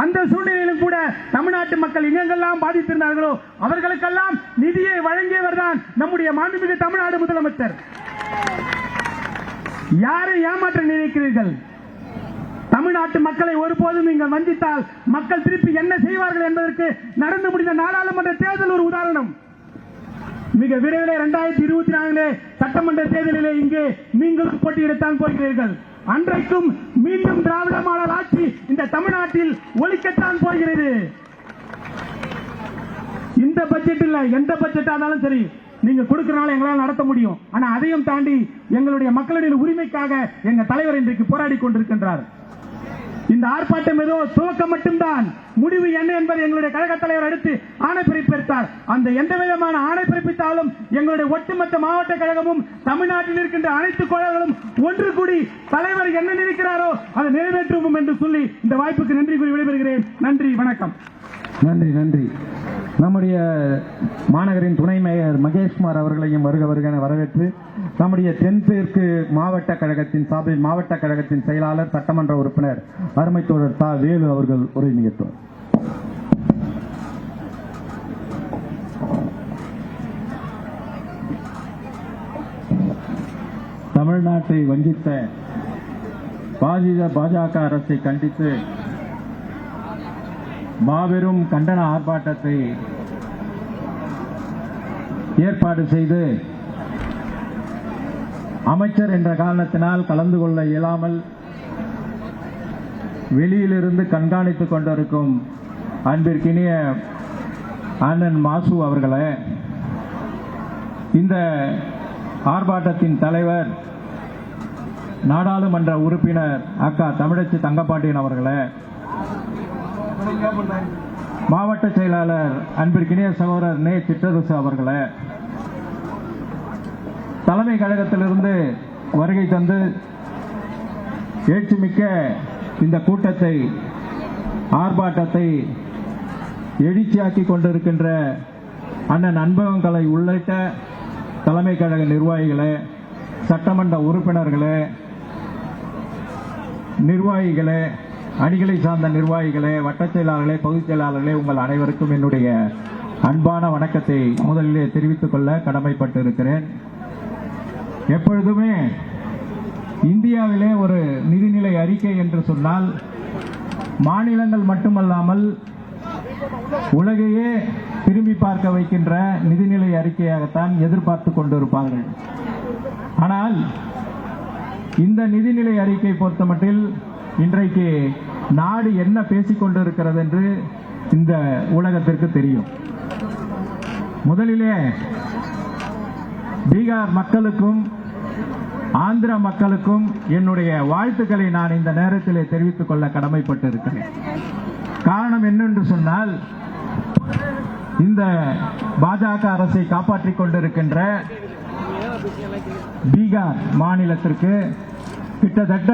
அந்த சூழ்நிலையிலும் கூட தமிழ்நாட்டு மக்கள் எங்கெங்கெல்லாம் பாதித்திருந்தார்களோ அவர்களுக்கெல்லாம் நிதியை வழங்கியவர் தான் நம்முடைய மாண்புமிகு தமிழ்நாடு முதலமைச்சர். யாரை ஏமாற்ற நினைக்கிறீர்கள்? தமிழ்நாட்டு மக்களை ஒருபோதும் நீங்கள் வஞ்சித்தால் மக்கள் திருப்பி என்ன செய்வார்கள் என்பதற்கு நடந்து முடிந்த நாடாளுமன்ற தேர்தல் ஒரு உதாரணம். மிக விரைவில் 2024 சட்டமன்ற தேர்தலிலே இங்கே நீங்களும் போட்டியிடத்தான் போகிறீர்கள். அன்றைக்கும் மீண்டும் திராவிட மாடல் ஆட்சி இந்த தமிழ்நாட்டில் ஒலிக்கத்தான் போகிறது. இந்த பட்ஜெட் இல்ல, எந்த பட்ஜெட் ஆனாலும் சரி நீங்க கொடுக்கறனால எங்களால் நடத்த முடியும். ஆனா அதையும் தாண்டி எங்களுடைய மக்களுடைய உரிமைக்காக எங்க தலைவர் இன்றைக்கு போராடி கொண்டிருக்கின்றார். இந்த ஆர்ப்பாட்டம் ஏதோ துவக்கம் மட்டும்தான், முடிவு என்ன என்பதை எங்களுடைய கழக தலைவர் அடுத்து ஆணை பிறப்பித்தார். அந்த எந்த விதமான ஆணை பிறப்பித்தாலும் எங்களுடைய ஒட்டுமொத்த மாவட்ட கழகமும் தமிழ்நாட்டில் இருக்கின்ற அனைத்து கோழர்களும் ஒன்று கூடி தலைவர் என்ன நினைக்கிறாரோ அதை நிறைவேற்றுவோம் என்று சொல்லி இந்த வாய்ப்புக்கு நன்றி கூறி விடைபெறுகிறேன். நன்றி, வணக்கம். நன்றி நன்றி. நம்முடைய மாநகரின் துணை மேயர் மகேஷ்குமார் அவர்களையும் வருக வருக என வரவேற்று நம்முடைய தென்தேற்கு மாவட்ட கழகத்தின் சார்பில் மாவட்ட கழகத்தின் செயலாளர் சட்டமன்ற உறுப்பினர் அருமை தோழர் தா வேலு அவர்கள் உரை நிகழ்த்துவார். தமிழ்நாட்டை வஞ்சித்த பாஜக அரசை கண்டித்து மாபெரும் கண்டன ஆர்ப்பாட்டத்தை ஏற்பாடு செய்து அமைச்சர் என்ற காரணத்தினால் கலந்து கொள்ள இயலாமல் வெளியிலிருந்து கண்காணித்துக் கொண்டிருக்கும் அன்பிற்கினிய அண்ணன் மாசு அவர்களே, இந்த ஆர்ப்பாட்டத்தின் தலைவர் நாடாளுமன்ற உறுப்பினர் அக்கா தமிழச்சி தங்கப்பாண்டியன் அவர்களே, மாவட்ட செயலாளர் அன்பிற்கினிய சகோதரர் நே சிற்றரசு அவர்களே, தலைமை கழகத்திலிருந்து வருகை தந்து எழுச்சிமிக்க இந்த கூட்டத்தை ஆர்ப்பாட்டத்தை எழுச்சியாக்கி கொண்டிருக்கின்ற அண்ணன் அன்பகங்களை உள்ளிட்ட தலைமை கழக நிர்வாகிகளே, சட்டமன்ற உறுப்பினர்களே, நிர்வாகிகளே, அணிகளை சார்ந்த நிர்வாகிகளே, வட்டச் செயலாளர்களே, பொதுச் செயலாளர்களே, உங்கள் அனைவருக்கும் என்னுடைய அன்பான வணக்கத்தை முதலிலே தெரிவித்துக் கொள்ள கடமைப்பட்டு இருக்கிறேன். எப்பொழுதுமே இந்தியாவிலே ஒரு நிதிநிலை அறிக்கை என்று சொன்னால் மாநிலங்கள் மட்டுமல்லாமல் உலகையே திரும்பி பார்க்க வைக்கின்ற நிதிநிலை அறிக்கையாகத்தான் எதிர்பார்த்து கொண்டிருப்பார்கள். ஆனால் இந்த நிதிநிலை அறிக்கை பொறுத்தமட்டில் இன்றைக்கு நாடு என்ன பேசிக் கொண்டிருக்கிறது என்று இந்த உலகத்திற்கு தெரியும். முதலிலே பீகார் மக்களுக்கும் ஆந்திர மக்களுக்கும் என்னுடைய வாழ்த்துக்களை நான் இந்த நேரத்திலே தெரிவித்துக் கொள்ள கடமைப்பட்டு இருக்கிறேன். காரணம் என்னென்று சொன்னால், இந்த பாஜக அரசை காப்பாற்றிக் கொண்டிருக்கின்ற பீகார் மாநிலத்திற்கு கிட்டத்தட்ட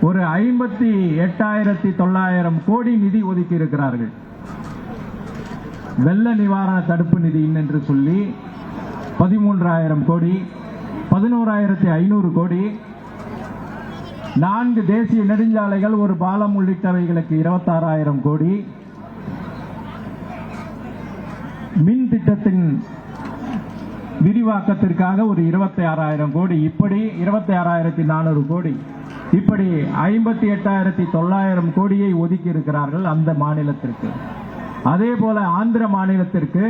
ஒரு 58,900 கோடி நிதி ஒதுக்கி இருக்கிறார்கள். வெள்ள நிவாரண தடுப்பு நிதி என்று சொல்லி 13,000 கோடி, 11,500 கோடி, 4 தேசிய நெடுஞ்சாலைகள், ஒரு பாலம் உள்ளிட்டவைகளுக்கு 26,000 கோடி, மின் திட்டத்தின் விரிவாக்கத்திற்காக ஒரு 26,000 கோடி, இப்படி 26,400 கோடி, இப்படி 58,900 கோடியை ஒதுக்கி இருக்கிறார்கள் அந்த மாநிலத்திற்கு. அதே போல ஆந்திர மாநிலத்திற்கு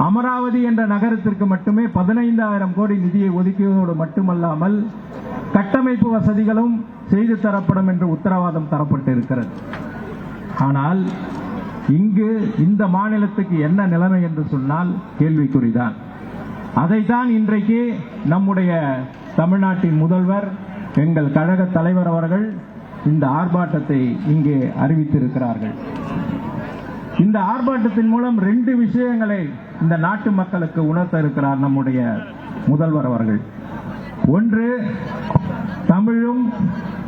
அமராவதி என்ற நகரத்திற்கு மட்டுமே 15,000 கோடி நிதியை ஒதுக்கியதோடு மட்டுமல்லாமல் கட்டமைப்பு வசதிகளும் செய்து தரப்படும் என்று உத்தரவாதம் தரப்பட்டு இருக்கிறது. ஆனால் இங்கு இந்த மாநிலத்துக்கு என்ன நிலைமை என்று சொன்னால் கேள்விக்குறிதான். அதைத்தான் இன்றைக்கு நம்முடைய தமிழ்நாட்டின் முதல்வர், எங்கள் கழக தலைவர் அவர்கள் இந்த ஆர்ப்பாட்டத்தை இங்கே அறிவித்திருக்கிறார்கள். இந்த ஆர்ப்பாட்டத்தின் மூலம் 2 விஷயங்களை இந்த நாட்டு மக்களுக்கு உணர்த்த இருக்கிறார் நம்முடைய முதல்வர் அவர்கள். ஒன்று, தமிழும்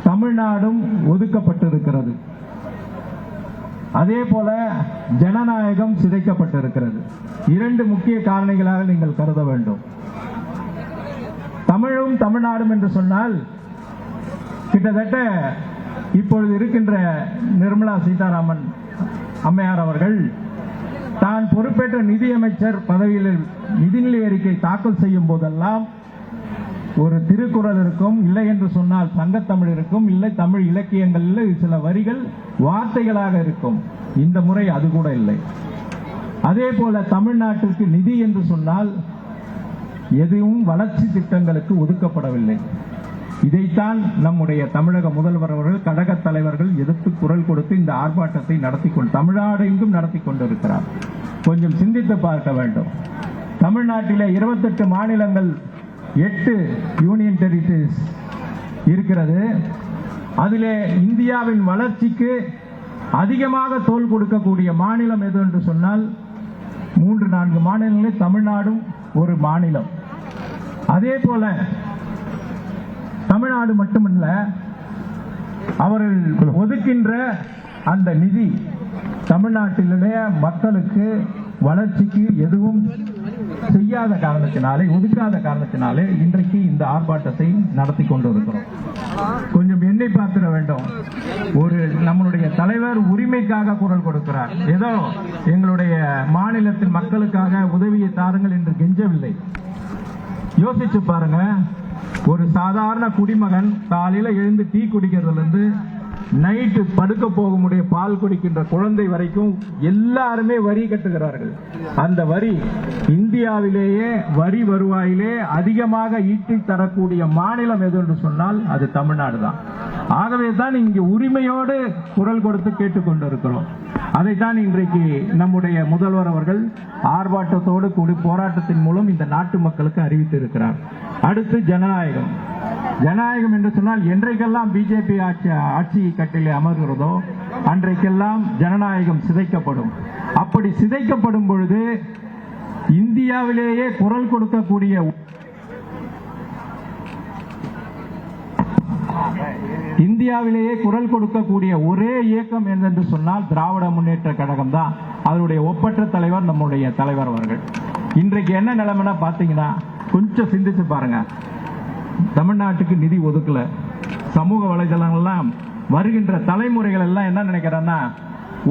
தமிழ்நாடும் ஒதுக்கப்பட்டிருக்கிறது. அதே போல ஜனநாயகம் சிதைக்கப்பட்டிருக்கிறது. 2 முக்கிய காரணிகளாக நீங்கள் கருத வேண்டும். தமிழும் தமிழ்நாடும் என்று சொன்னால், கிட்டத்தட்ட இப்பொழுது இருக்கின்ற நிர்மலா சீதாராமன் அம்மையார் அவர்கள் தான் பொறுப்பேற்ற நிதியமைச்சர் பதவியில் நிதிநிலை அறிக்கை தாக்கல் செய்யும் போதெல்லாம் ஒரு திருக்குறள் இருக்கும், இல்லை என்று சொன்னால் சங்கத்தமிழ் இருக்கும், இல்லை தமிழ் இலக்கியங்களில் சில வரிகள் வார்த்தைகளாக இருக்கும். இந்த முறை அது கூட இல்லை. அதே போல தமிழ்நாட்டிற்கு நிதி என்று சொன்னால் எதுவும் வளர்ச்சி திட்டங்களுக்கு ஒதுக்கப்படவில்லை. இதைத்தான் நம்முடைய தமிழக முதல்வர் அவர்கள், கழக தலைவர்கள் எதிர்த்து குரல் கொடுத்து இந்த ஆர்ப்பாட்டத்தை தமிழ்நாடு எங்கும் நடத்தி கொண்டிருக்கிறார். கொஞ்சம் சிந்தித்து பார்க்க வேண்டும். தமிழ்நாட்டிலே 28 மாநிலங்கள், 8 யூனியன் டெரிட்டரிஸ் இருக்கிறது. அதிலே இந்தியாவின் வளர்ச்சிக்கு அதிகமாக தோள் கொடுக்கக்கூடிய மாநிலம் எது என்று சொன்னால் 3-4 மாநிலங்களில் தமிழ்நாடும் ஒரு மாநிலம். அதே போல தமிழ்நாடு மட்டுமல்ல, அவர்கள் ஒதுக்கின்ற அந்த நிதி தமிழ்நாட்டிலுடைய மக்களுக்கு வளர்ச்சிக்கு எதுவும் செய்யாத காரணத்தினாலே, ஒதுக்காத காரணத்தினாலே இன்றைக்கு இந்த ஆர்ப்பாட்டத்தை நடத்தி கொண்டிருக்கிறோம். கொஞ்சம் எண்ணி பார்த்திட வேண்டும். ஒரு நம்மளுடைய தலைவர் உரிமைக்காக குரல் கொடுக்கிறார். ஏதோ எங்களுடைய மாநிலத்தின் மக்களுக்காக உதவியை தாருங்கள் என்று கெஞ்சவில்லை. யோசிச்சு பாருங்க, ஒரு சாதாரண குடிமகன் காலையில எழுந்து டீ குடிக்கிறதுல இருந்து நைட்டு படுக்க போக முடிய பால் குடிக்கின்ற குழந்தை வரைக்கும் எல்லாருமே வரி கட்டுகிறார்கள். அந்த வரி இந்தியாவிலேயே வரி வருவாயிலே அதிகமாக ஈட்டி தரக்கூடிய மாநிலம் எது என்று சொன்னால் அது தமிழ்நாடு தான். ஆகவே தான் இங்கு உரிமையோடு குரல் கொடுத்து கேட்டுக்கொண்டிருக்கிறோம். அதைத்தான் இன்றைக்கு நம்முடைய முதல்வர் அவர்கள் ஆர்ப்பாட்டத்தோடு கூடி போராட்டத்தின் மூலம் இந்த நாட்டு மக்களுக்கு அறிவித்திருக்கிறார். அடுத்து ஜனநாயகம். ஜனநாயகம் என்று சொன்னால் என்றைக்கெல்லாம் பிஜேபி ஆட்சி கட்டிலே அமர்கிறதோ அன்றைக்கெல்லாம் ஜனநாயகம் சிதைக்கப்படும். அப்படி சிதைக்கப்படும் பொழுது இந்தியாவிலேயே குரல் கொடுக்கக்கூடிய ஒரே இயக்கம் என்று சொன்னால் திராவிட முன்னேற்ற கழகம் தான். அதனுடைய ஒப்பற்ற தலைவர் நம்முடைய தலைவர் அவர்கள். இன்றைக்கு என்ன நிலைமைனா பாத்தீங்கன்னா, கொஞ்சம் சிந்திச்சு பாருங்க. தமிழ்நாட்டுக்கு நிதி ஒதுக்கல. சமூக வலைதளங்கள்லாம் வருகின்ற தலைமுறைகள் எல்லாம் என்ன நினைக்கிறேன்னா,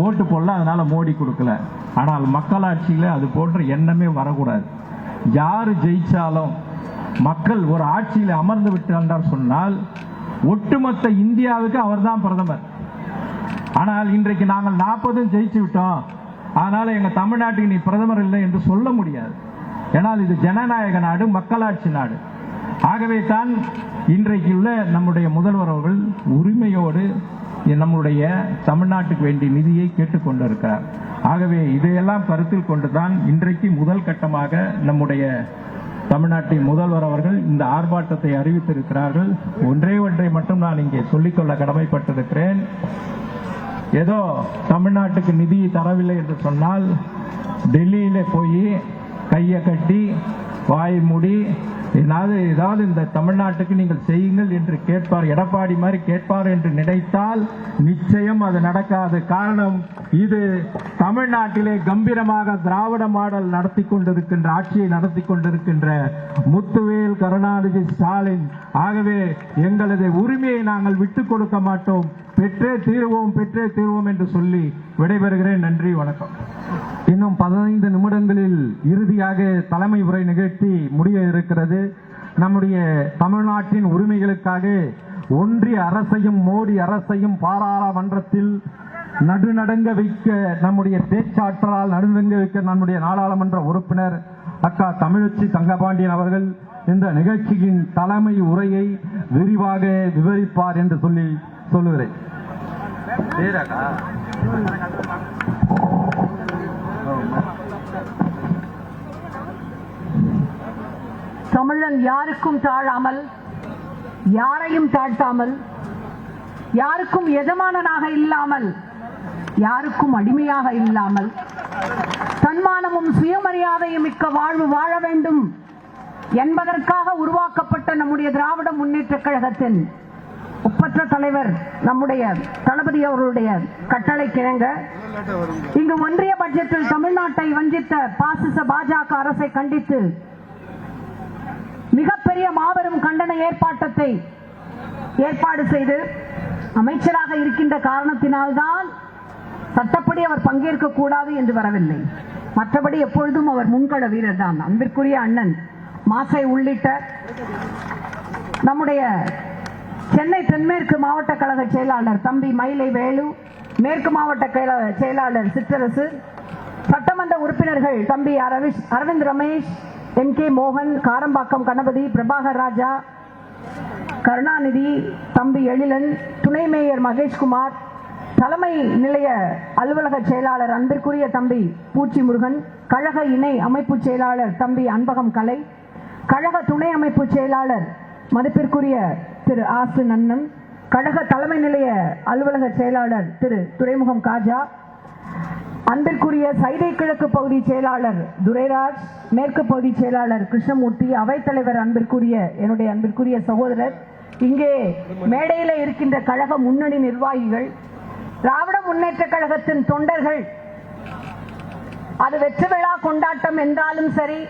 ஓட்டு போடல அதனால மோடி கொடுக்கல. ஆனால் மக்களாட்சியில அது போன்ற எண்ணமே வரக்கூடாது. யாரு ஜெயிச்சாலும் மக்கள் ஒரு ஆட்சியில் அமர்ந்து விட்டார் சொன்னால் ஒட்டுமொத்த இந்தியாவுக்கு அவர்தான் பிரதமர். ஆனால் இன்றைக்கு நாங்கள் 40 ஜெயிச்சு விட்டோம், அதனால எங்க தமிழ்நாட்டுக்கு நீ பிரதமர் இல்லை என்று சொல்ல முடியாது. ஏனால் இது ஜனநாயக நாடு, மக்களாட்சி நாடு. ஆகவே தான் இன்றைக்கு உள்ள நம்முடைய முதல்வர் அவர்கள் உரிமையோடு நம்முடைய தமிழ்நாட்டுக்கு வேண்டிய நிதியை கேட்டுக்கொண்டிருக்கிறார். ஆகவே இதையெல்லாம் கருத்தில் கொண்டுதான் இன்றைக்கு முதல் கட்டமாக நம்முடைய தமிழ்நாட்டின் முதல்வர் அவர்கள் இந்த ஆர்ப்பாட்டத்தை அறிவித்திருக்கிறார்கள். ஒன்றை மட்டும் நான் இங்கே சொல்லிக்கொள்ள கடமைப்பட்டிருக்கிறேன். ஏதோ தமிழ்நாட்டுக்கு நிதி தரவில்லை என்று சொன்னால் டெல்லியில போய் கையை கட்டி வாய் மூடி ஏதாவது இந்த தமிழ்நாட்டுக்கு நீங்கள் செய்யுங்கள் என்று கேட்பார், எடப்பாடி மாதிரி கேட்பார் என்று நினைத்தால் நிச்சயம் அது நடக்காது. காரணம், இது தமிழ்நாட்டிலே கம்பீரமாக திராவிட மாடல் நடத்தி கொண்டிருக்கின்ற, ஆட்சியை நடத்தி கொண்டிருக்கின்ற முத்துவேல் கருணாநிதி ஸ்டாலின். ஆகவே எங்களது உரிமையை நாங்கள் விட்டுக் கொடுக்க மாட்டோம், பெற்றே தீர்வோம் என்று சொல்லி விடைபெறுகிறேன். நன்றி, வணக்கம். இன்னும் 15 நிமிடங்களில் இறுதியாக தலைமை உரை நிகழ்த்தி முடிய இருக்கிறது. நம்முடைய தமிழ்நாட்டின் உரிமைகளுக்காக ஒன்றிய அரசையும் மோடி அரசையும் பாராளுமன்றத்தில் நடுநடுங்க வைக்க நம்முடைய பேச்சாற்றலால் நடுநடுங்க வைக்க நம்முடைய நாடாளுமன்ற உறுப்பினர் அக்கா தமிழச்சி தங்கபாண்டியன் அவர்கள் இந்த நிகழ்ச்சியின் தலைமை உரையை விரிவாக விவரிப்பார் என்று சொல்லுகிறேன். தமிழன் யாருக்கும் தாழாமல், யாரையும் தாழ்த்தாமல், யாருக்கும் எஜமானனாக இல்லாமல், யாருக்கும் அடிமையாக இல்லாமல், தன்மானமும் சுயமரியாதையும் மிக்க வாழ்வு வாழ வேண்டும் என்பதற்காக உருவாக்கப்பட்ட நம்முடைய திராவிட முன்னேற்ற கழகத்தின் ஒப்பற்ற தலைவர் நம்முடைய தளபதி அவர்களுடைய கட்டளை கிணங்க இங்கு ஒன்றிய பட்ஜெட்டில் தமிழ்நாட்டை வஞ்சித்த பாசிச பாஜக அரசை கண்டித்து மிகப்பெரிய மாபெரும் கண்டன ஏற்பாடு செய்து அமைச்சராக இருக்கின்ற காரணத்தினால்தான் சட்டப்படி அவர் பங்கேற்க கூடாது என்று வரவில்லை. மற்றபடி எப்பொழுதும் அவர் முன்கள வீரர் தான். அன்பிற்குரிய அண்ணன் மாசை உள்ளிட்ட நம்முடைய சென்னை தென்மேற்கு மாவட்ட கழக செயலாளர் தம்பி மயிலை வேலு, மேற்கு மாவட்ட செயலாளர் சிற்றரசு, சட்டமன்ற உறுப்பினர்கள் தம்பி அரவிந்த் ரமேஷ், MK மோகன், காரம்பாக்கம் கணபதி, பிரபாகர் ராஜா, கருணாநிதி, தம்பி எழிலன், துணை மேயர் மகேஷ்குமார், தலைமை நிலைய அலுவலக செயலாளர் அன்பிற்குரிய தம்பி பூச்சி முருகன், கழக இணை அமைப்பு செயலாளர் தம்பி அன்பகம் கலை, கழக துணை அமைப்பு செயலாளர் மதிப்பிற்குரிய திரு ஆசின் அண்ணன், கழக தலைமை நிலைய அலுவலக செயலாளர் திரு துறைமுகம் காஜா, அன்பிற்குரிய சைதை கிழக்கு பகுதி செயலாளர் துரைராஜ், மேற்கு பகுதி செயலாளர் கிருஷ்ணமூர்த்தி, அவைத்தலைவர் என்னுடைய அன்பிற்குரிய சகோதரர், இங்கே மேடையில இருக்கின்ற கழக முன்னணி நிர்வாகிகள், திராவிட முன்னேற்ற கழகத்தின் தொண்டர்கள், அது வெற்றி விழா கொண்டாட்டம் என்றாலும் சரி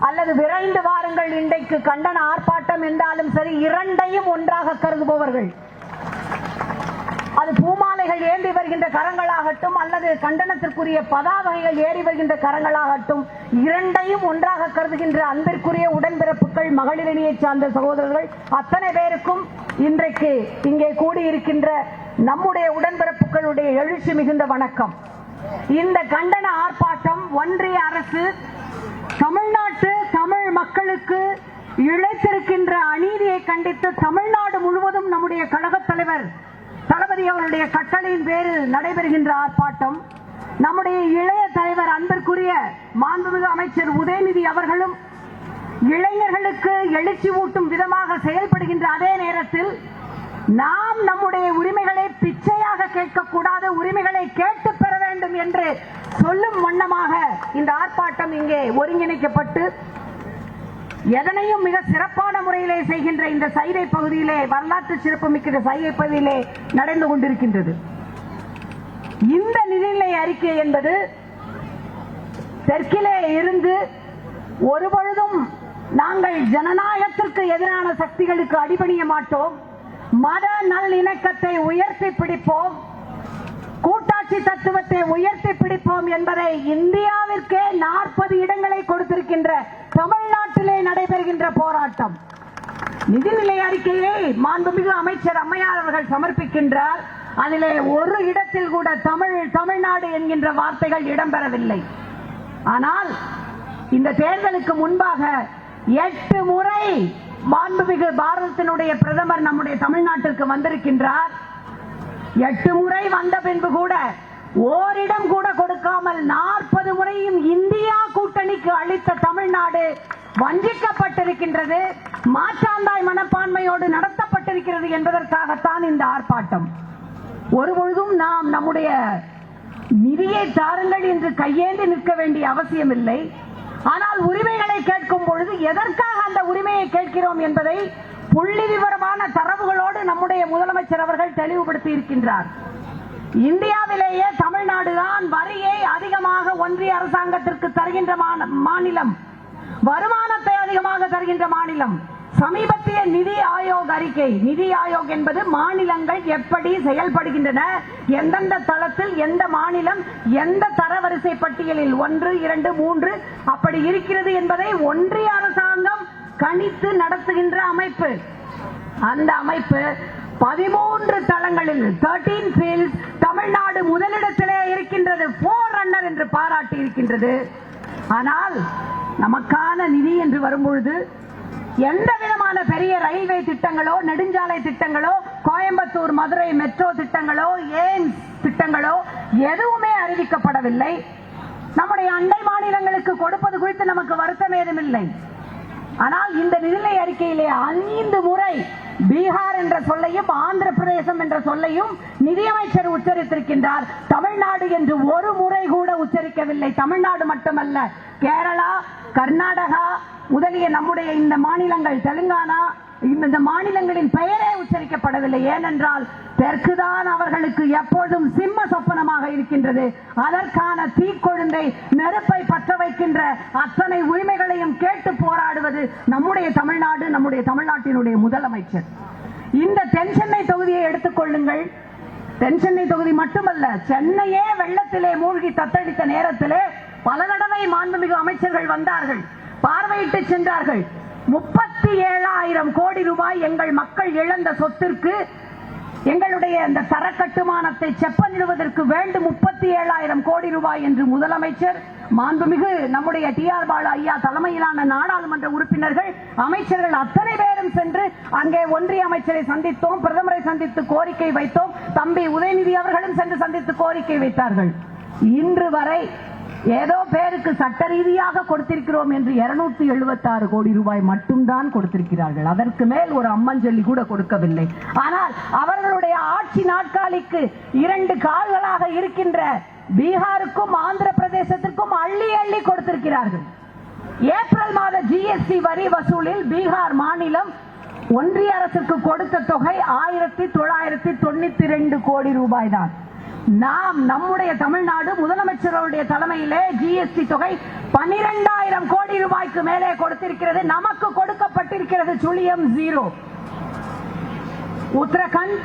அல்லது விரைந்து வாருங்கள் இன்றைக்கு கண்டன ஆர்ப்பாட்டம் என்றாலும் சரி, இரண்டையும் ஒன்றாக கருதுபவர்கள், அது பூமாலைகள் ஏந்தி வருகின்ற கரங்களாகட்டும் அல்லது கண்டனத்திற்குரிய பதாகைகள் ஏறி வருகின்ற கரங்களாகட்டும், இரண்டையும் ஒன்றாக கருதுகின்ற அன்பிற்குரிய உடன்பிறப்புகள், மகளிரணியை சார்ந்த சகோதரர்கள் அத்தனை பேருக்கும் இன்றைக்கு இங்கே கூடியிருக்கின்ற நம்முடைய உடன்பிறப்புகளுடைய எழுச்சி மிகுந்த வணக்கம். இந்த கண்டன ஆர்ப்பாட்டம் ஒன்றிய அரசு தமிழ்நாட்டு தமிழ் மக்களுக்கு இழைத்திருக்கின்ற அநீதியை கண்டித்து தமிழ்நாடு முழுவதும் நம்முடைய கழக தலைவர் தளபதி அவருடைய கட்டளையின் பேரில் நடைபெறுகின்ற ஆர்ப்பாட்டம். நம்முடைய இளைய தலைவர் அன்பிற்குரிய மாண்புமிகு அமைச்சர் உதயநிதி அவர்களும் இளைஞர்களுக்கு எழுச்சி ஊட்டும் விதமாக செயல்படுகின்ற அதே நேரத்தில் நாம் நம்முடைய உரிமைகளை பிச்சையாக கேட்கக்கூடாது, உரிமைகளை கேட்டு பெற வேண்டும் என்று சொல்லும் வண்ணமாக இந்த ஆர்ப்பாட்டம் இங்கே ஒருங்கிணைக்கப்பட்டு எதனையும் மிக சிறப்பான முறையிலே செய்கின்ற இந்த சைதை பகுதியிலே, வரலாற்று சிறப்புமிக்க சைதை பகுதியிலே நடந்து கொண்டிருக்கின்றது. இந்த நிதிநிலை அறிக்கை என்பது தெற்கிலே இருந்து ஒருபொழுதும் நாங்கள் ஜனநாயகத்திற்கு எதிரான சக்திகளுக்கு அடிபணிய மாட்டோம், மத நல்லிணக்கத்தை உயர்த்தி பிடிப்போம், கூட்டாட்சி தத்துவத்தை உயர்த்தி பிடிப்போம் என்பதை இந்தியாவிற்கே 40 இடங்களை கொடுத்திருக்கின்ற தமிழ்நாட்டிலே நடைபெறுகின்ற போராட்டம். நிதிநிலை அறிக்கையை மாண்புமிகு அமைச்சர் அம்மையார் அவர்கள் சமர்ப்பிக்கின்றார். அதிலே ஒரு இடத்தில் கூட தமிழ்நாடு என்கின்ற வார்த்தைகள் இடம்பெறவில்லை. ஆனால் இந்த தேர்தலுக்கு முன்பாக 8 முறை மாண்புமிகு பாரதத்தினுடைய பிரதமர் நம்முடைய தமிழ்நாட்டிற்கு வந்திருக்கின்றார். 8 முறை வந்த பின்பு கூட ஓரிடம் கூட கொடுக்காமல் 40 முறையும் இந்தியா கூட்டணிக்கு அளித்த தமிழ்நாடு வஞ்சிக்கப்பட்டிருக்கின்றது, மாற்றாந்தாய் மனப்பான்மையோடு நடத்தப்பட்டிருக்கிறது என்பதற்காகத்தான் இந்த ஆர்ப்பாட்டம். ஒருபொழுதும் நாம் நம்முடைய நிதியை தாருங்கள் என்று கையேந்தி நிற்க வேண்டிய அவசியம் இல்லை. ஆனால் உரிமைகளை கேட்கும் பொழுது எதற்காக அந்த உரிமையை கேட்கிறோம் என்பதை புள்ளி விவரமான தரவுகளோடு நம்முடைய முதலமைச்சர் அவர்கள் தெளிவுபடுத்தி இருக்கின்றார். இந்தியாவிலேயே தமிழ்நாடுதான் வரியை அதிகமாக ஒன்றிய அரசாங்கத்திற்கு தருகின்ற மாநிலம், வருமானத்தை அதிகமாக தருகின்ற மாநிலம். சமீபத்திய நிதி ஆயோக் அறிக்கை, நிதி ஆயோக் என்பது மாநிலங்கள் எப்படி செயல்படுகின்றன, எந்தெந்த தளத்தில் எந்த மாநிலம் எந்த தரவரிசை பட்டியலில் 1, 2, 3 அப்படி இருக்கிறது என்பதை ஒன்றிய அரசாங்கம் கணித்து நடத்துகின்ற அமைப்பு. அந்த அமைப்பு 13 தளங்களில் 13 ஃபீல்ட்ஸ் தமிழ்நாடு முதலிடத்திலே இருக்கின்றது, 4 ரன்னர் என்று பாராட்டி இருக்கின்றது. ஆனால் நமக்கான நிதி என்று வரும்பொழுது எந்த விதமான பெரிய ரயில்வே திட்டங்களோ, நெடுஞ்சாலை திட்டங்களோ, கோயம்புத்தூர் மதுரை மெட்ரோ திட்டங்களோ, எய்ம்ஸ் திட்டங்களோ எதுவுமே அறிவிக்கப்படவில்லை. நம்முடைய அண்டை மாநிலங்களுக்கு கொடுப்பது குறித்து நமக்கு வருத்தம் ஏதுமில்லை. ஆனால் இந்த நிதிநிலை அறிக்கையிலே 5 முறை பீகார் என்ற சொல்லையும் ஆந்திர பிரதேசம் என்ற சொல்லையும் நிதியமைச்சர் உச்சரித்திருக்கின்றார். தமிழ்நாடு என்று ஒரு முறை கூட உச்சரிக்கவில்லை. தமிழ்நாடு மட்டுமல்ல, கேரளா, கர்நாடகா முதலிய நம்முடைய இந்த மாநிலங்கள், தெலுங்கானா, இந்த மாநிலங்களின் பெயரே உச்சரிக்கப்படவில்லை. ஏனென்றால் தெற்குதான் அவர்களுக்கு எப்போதும் சிம்ம சொப்பனமாக இருக்கின்றது. அதற்கான தீக்கொழுந்தை, நெருப்பை பற்ற வைக்கின்ற அத்தனை உரிமைகளையும் கேட்டு போராடுவது நம்முடைய தமிழ்நாடு, நம்முடைய தமிழ்நாட்டினுடைய முதலமைச்சர். இந்த தென்சென்னை தொகுதியை எடுத்துக் கொள்ளுங்கள். தென்சென்னை தொகுதி மட்டுமல்ல, சென்னையே வெள்ளத்திலே மூழ்கி தத்தளித்த நேரத்திலே பல தடவை மாண்புமிகு அமைச்சர்கள் வந்தார்கள், பார்வையிட்டு சென்றார்கள். 37,000 கோடி ரூபாய் எங்கள் மக்கள் இழந்த சொத்திற்கு, எங்களுடைய அந்த தர கட்டுமானத்தை செப்பனிடுவதற்கு வேண்டும் 37,000 கோடி ரூபாய் என்று முதலமைச்சர், மாண்புமிகு நம்முடைய TR பாலு ஐயா தலைமையிலான நாடாளுமன்ற உறுப்பினர்கள், அமைச்சர்கள் அத்தனை பேரும் சென்று அங்கே ஒன்றிய அமைச்சரை சந்தித்தோம், பிரதமரை சந்தித்து கோரிக்கை வைத்தோம், தம்பி உதயநிதி அவர்களும் சென்று சந்தித்து கோரிக்கை வைத்தார்கள். இன்று வரை ஏதோ பேருக்கு சட்ட ரீதியாக கொடுத்திருக்கிறோம் என்று 276 கோடி ரூபாய் மட்டும்தான் கொடுத்திருக்கிறார்கள். அதற்கு மேல் ஒரு அம்மஞ்சொல்லி கூட கொடுக்கவில்லை. ஆனால் அவர்களுடைய ஆட்சி நாட்காலிக்கு 2 கால்களாக இருக்கின்ற பீகாருக்கும் ஆந்திர பிரதேசத்திற்கும் அள்ளி அள்ளி கொடுத்திருக்கிறார்கள். ஏப்ரல் மாத GST வரி வசூலில் பீகார் மாநிலம் ஒன்றிய அரசுக்கு கொடுத்த தொகை 1992 கோடி ரூபாய் தான். நாம் நம்முடைய தமிழ்நாடு முதலமைச்சருடைய தலைமையிலே GST தொகை 12,000 கோடி ரூபாய்க்கு மேலே கொடுத்திருக்கிறது. நமக்கு கொடுக்கப்பட்டிருக்கிறது சுழியம் 0. உத்தரகண்ட்,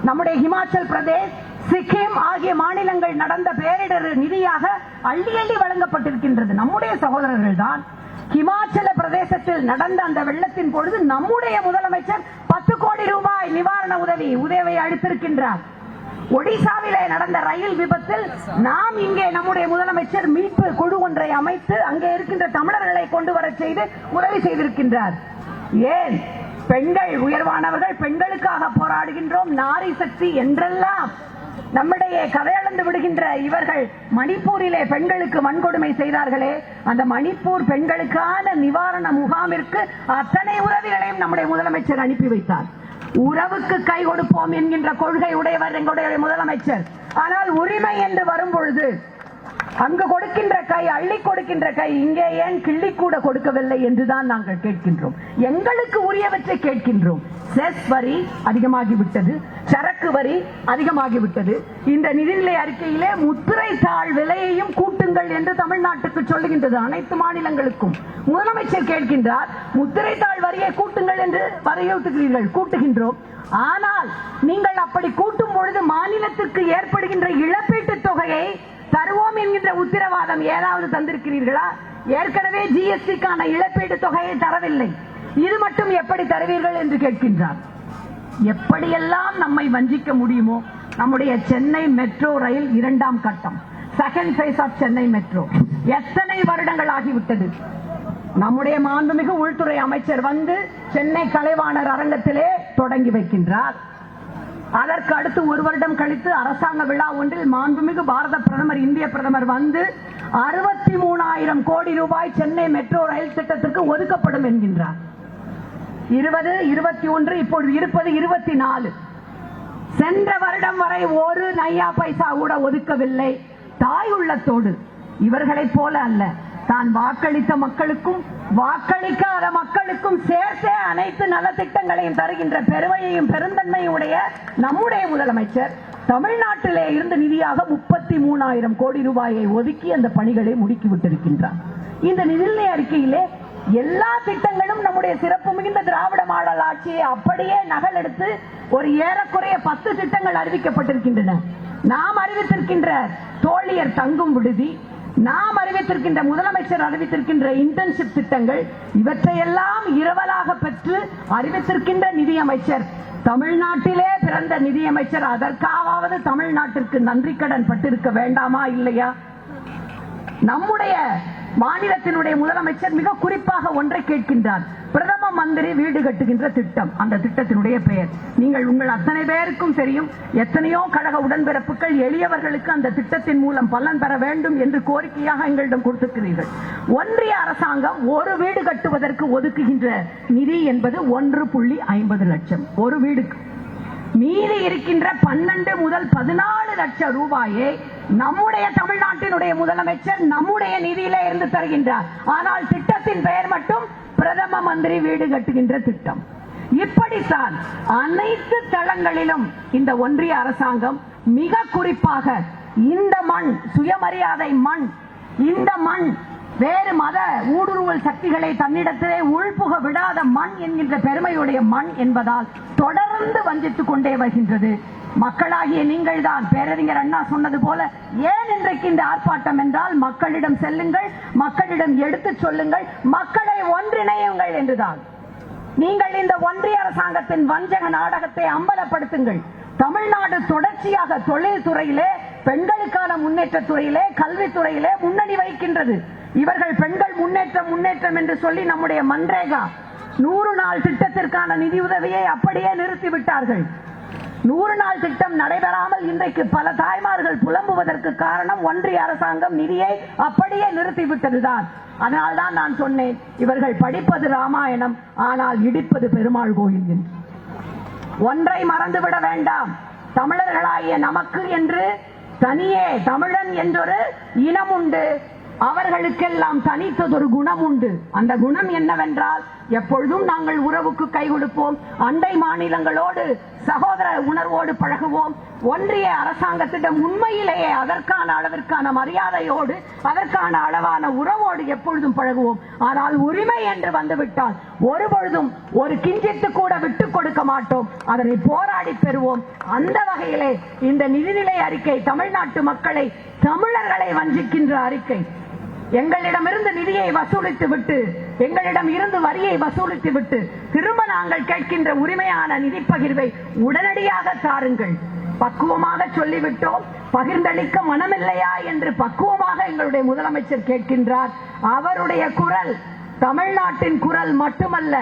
நம்முடைய ஹிமாச்சல் பிரதேஷ், சிக்கிம் ஆகிய மாநிலங்கள் நடந்த பேரிடர் நிதியாக அள்ளி அள்ளி வழங்கப்பட்டிருக்கின்றது. நம்முடைய சகோதரர்கள் தான். ஹிமாச்சல பிரதேசத்தில் நடந்த அந்த வெள்ளத்தின் பொழுது நம்முடைய முதலமைச்சர் 10 கோடி ரூபாய் நிவாரண உதவி அளித்திருக்கின்றார். ஒடிசாவிலே நடந்த ரயில் விபத்தில் நாம் இங்கே நம்முடைய முதலமைச்சர் மீட்பு குழு ஒன்றை அமைத்து அங்கே இருக்கின்ற தமிழர்களை கொண்டு வர செய்து உதவி செய்திருக்கின்றார். ஏன் பெண்கள் உயர்வானவர்கள், பெண்களுக்காக போராடுகின்றோம், நாரி சக்தி என்றெல்லாம் நம்முடைய கதையளந்து விடுகின்ற இவர்கள் மணிப்பூரிலே பெண்களுக்கு வன்கொடுமை செய்தார்களே, அந்த மணிப்பூர் பெண்களுக்கான நிவாரண முகாமிற்கு அத்தனை உதவிகளையும் நம்முடைய முதலமைச்சர் அனுப்பி வைத்தார். உறவுக்கு கை கொடுப்போம் என்கின்ற கொள்கை உடையவர் எங்களுடைய முதலமைச்சர். ஆனால் உரிமை என்று வரும் பொழுது அங்கு கொடுக்கின்ற கை, அள்ளி கொடுக்கின்ற கை இங்கே ஏன் கிள்ளி கூட கொடுக்கவில்லை என்றுதான் நாங்கள் கேட்கின்றோம். எங்களுக்கு உரியவற்றை கேட்கின்றோம். செஸ் வரி அதிகமாகிவிட்டது, சரக்கு வரி அதிகமாகிவிட்டது. இந்த நிதிநிலை அறிக்கையிலே முத்திரை தாள் விலையையும் கூட்டுங்கள் என்று தமிழ்நாட்டுக்கு சொல்லுகின்றது, அனைத்து மாநிலங்களுக்கும். முதலமைச்சர் கேட்கின்றார், முத்திரை தாள் வரியை கூட்டுங்கள் என்று வலியுறுத்துகிறீர்கள். கூட்டுகின்றோம். ஆனால் நீங்கள் அப்படி கூட்டும் பொழுது மாநிலத்திற்கு ஏற்படுகின்ற இழப்பீட்டு தொகையை தருவோம் என்கின்ற உத்தரவாதம் ஏதாவது தந்திருக்கிறீர்களா? ஏற்கனவே GSTக்கான இழப்பீடு தொகையை தரவில்லை. இது மட்டும் எப்படி தருவீர்கள் என்று கேட்கின்றார். எப்படியெல்லாம் நம்மை வஞ்சிக்க முடியுமோ நம்முடைய சென்னை மெட்ரோ ரயில் 2ஆம் கட்டம், second phase of Chennai metro. எத்தனை வருடங்கள் ஆகிவிட்டது. நம்முடைய மாண்புமிகு உள்துறை அமைச்சர் வந்து சென்னை கலைவாணர் அரங்கத்திலே தொடங்கி வைக்கின்றார். அதற்கு அடுத்து 1 வருடம் கழித்து அரசாங்க விழா ஒன்றில் மாண்புமிகு பாரத பிரதமர், இந்திய பிரதமர் வந்து 63,000 கோடி ரூபாய் சென்னை மெட்ரோ ரயில் திட்டத்திற்கு ஒதுக்கப்படும் என்கின்றார். 20, 21, இப்பொழுது இருப்பது 24. சென்ற வருடம் வரை ஒரு நையா பைசா கூட ஒதுக்கவில்லை. தாய் உள்ளத்தோடு இவர்களைப் போல அல்ல, தான் வாக்களித்த மக்களுக்கும் வாக்களிக்காத மக்களுக்கும் சேர்த்தே அனைத்து நலத்திட்டங்களையும் தருகின்ற பெருமையையும் பெருந்தன்மையும் உடைய நம்முடைய முதலமைச்சர் தமிழ்நாட்டிலே இருந்து நிதியாக 33,000 கோடி ரூபாயை ஒதுக்கி அந்த பணிகளை முடுக்கிவிட்டிருக்கின்றார். இந்த நிதிநிலை அறிக்கையிலே எல்லா திட்டங்களும் நம்முடைய சிறப்பு மிகுந்த திராவிட மாடல் ஆட்சியை அப்படியே நகல் எடுத்து ஒரு ஏறக்குறைய 10 திட்டங்கள் அறிவிக்கப்பட்டிருக்கின்றன. நாம் அறிவித்திருக்கின்ற தோழியர் தங்கும் விடுதி, நாம் அறிவித்திருக்கின்ற முதலமைச்சர் அறிவித்திருக்கின்ற இன்டர்ன்ஷிப் திட்டங்கள், இவற்றையெல்லாம் இரவலாக பெற்று அறிவித்திருக்கின்ற நிதியமைச்சர், தமிழ்நாட்டிலே பிறந்த நிதியமைச்சர், அதற்காவது தமிழ்நாட்டிற்கு நன்றி கடன் பட்டிருக்க வேண்டாமா இல்லையா? நம்முடைய மாநிலத்தினுடைய முதலமைச்சர் மிக குறிப்பாக ஒன்றை கேட்கின்றார். பிரதம மந்திரி வீடு கட்டுகின்ற திட்டம், அந்த திட்டத்தினுடைய பெயர் நீங்கள் உங்கள் அத்தனை பேருக்கும் தெரியும். எத்தனையோ கழக உடன்பிறப்புகள் எளியவர்களுக்கு அந்த திட்டத்தின் மூலம் பலன் பெற வேண்டும் என்று கோரிக்கையாக எங்களிடம் கொடுத்திருக்கிறீர்கள். ஒன்றிய அரசாங்கம் ஒரு வீடு கட்டுவதற்கு ஒதுக்குகின்ற நிதி என்பது 1.50 லட்சம் ஒரு வீடுக்கு. மீதி இருக்கின்ற 12 முதல் 14 லட்சம் ரூபாயை நம்முடைய தமிழ்நாட்டினுடைய முதலமைச்சர் நம்முடைய நிதியிலே இருந்து தருகின்றார். ஆனால் திட்டத்தின் பெயர் மட்டும் பிரதம மந்திரி வீடு கட்டுகின்ற திட்டம். இப்படித்தான் அனைத்து தளங்களிலும் இந்த ஒன்றிய அரசாங்கம், மிக குறிப்பாக இந்த மண் சுயமரியாதை மண், இந்த மண் வேறு மத ஊடுருவல் சக்திகளை தன்னிடத்திலே உள்புக விடாத மண் என்கின்ற பெருமையுடைய மண் என்பதால் தொடர்ந்து வஞ்சித்துக் கொண்டே வருகின்றது. மக்களாகிய நீங்கள் தான், பேரறிஞர் அண்ணா சொன்னது போல, ஏன் இன்றைக்கு இந்த ஆர்ப்பாட்டம் என்றால் மக்களிடம் செல்லுங்கள், மக்களிடம் எடுத்துச் சொல்லுங்கள், மக்களை ஒன்றிணையுங்கள் என்றுதான். நீங்கள் இந்த ஒன்றிய அரசாங்கத்தின் வஞ்சக நாடகத்தை அம்பலப்படுத்துங்கள். தமிழ்நாடு தொடர்ச்சியாக தொழில் துறையிலே, பெண்களுக்கான முன்னேற்ற துறையிலே, கல்வித்துறையிலே முன்னணி வகிக்கின்றது. இவர்கள் பெண்கள் முன்னேற்றம் முன்னேற்றம் என்று சொல்லி நம்முடைய மன்ரேகா 100 நாள் திட்டத்திற்கான நிதியுதவியை அப்படியே நிறுத்திவிட்டார்கள். 100 நாள் திட்டம் நடைபெறாமல் இன்றைக்கு பல தாய்மார்கள் புலம்புவதற்கு காரணம் ஒன்றிய அரசாங்கம் நிதியை அப்படியே நிறுத்திவிட்டதுதான். அதனால்தான் நான் சொன்னேன், இவர்கள் படிப்பது ராமாயணம், ஆனால் இடிப்பது பெருமாள் கோயில் என்று. ஒன்றை மறந்துவிட வேண்டாம், தமிழர்களாகிய நமக்கு என்று தனியே தமிழன் என்றொரு இனம் உண்டு. அவர்களுக்கெல்லாம் தனித்ததொரு குணம் உண்டு. அந்த குணம் என்னவென்றால், எப்பொழுதும் நாங்கள் உறவுக்கு கை கொடுப்போம், அண்டை மாநிலங்களோடு சகோதர உணர்வோடு பழகுவோம். ஒன்றிய அரசாங்கத்திடம் உண்மையிலேயே அதற்கான அளவிற்கான மரியாதையோடு, அதற்கான அளவான உறவோடு எப்பொழுதும் பழகுவோம். ஆனால் உரிமை என்று வந்துவிட்டால் ஒருபொழுதும் ஒரு கிஞ்சித்து கூட விட்டுக் கொடுக்க மாட்டோம். அதனை போராடி பெறுவோம். அந்த வகையிலே இந்த நிதிநிலை அறிக்கை தமிழ்நாட்டு மக்களை, தமிழர்களை வஞ்சிக்கின்ற அறிக்கை. எங்களிடமிருந்து நிதியை வசூலித்து விட்டு, எங்களிடம் இருந்து வரியை வசூலித்து விட்டு, திரும்ப நாங்கள் கேட்கின்ற உரிமையான நிதி பகிர்வை உடனடியாக தாருங்கள். பக்குவமாக சொல்லிவிட்டோம், பகிர்ந்தளிக்க மனமில்லையா என்று பக்குவமாக எங்களுடைய முதலமைச்சர் கேட்கின்றார். அவருடைய குரல் தமிழ்நாட்டின் குரல் மட்டுமல்ல,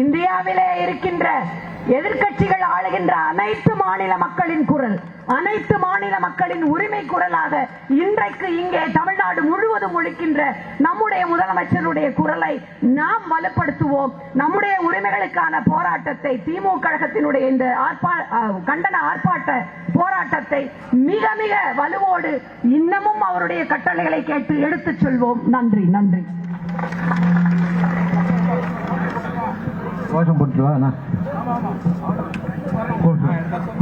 இந்தியாவிலே இருக்கின்ற எதிர்க்கட்சிகள் ஆளுகின்ற அனைத்து மாநில மக்களின் குரல், அனைத்து மாநில மக்களின் உரிமை குரலாக இன்றைக்கு இங்கே தமிழ்நாடு முழுவதும் ஒலிக்கின்ற நம்முடைய முதலமைச்சருடைய குரலை நாம் வலுப்படுத்துவோம். நம்முடைய உரிமைகளுக்கான போராட்டத்தை, திமுக கழகத்தினுடைய இந்த கண்டன ஆர்ப்பாட்ட போராட்டத்தை மிக மிக வலுவோடு இன்னமும் அவருடைய கட்டளைகளை கேட்டு எடுத்துச் சொல்வோம். நன்றி, நன்றி.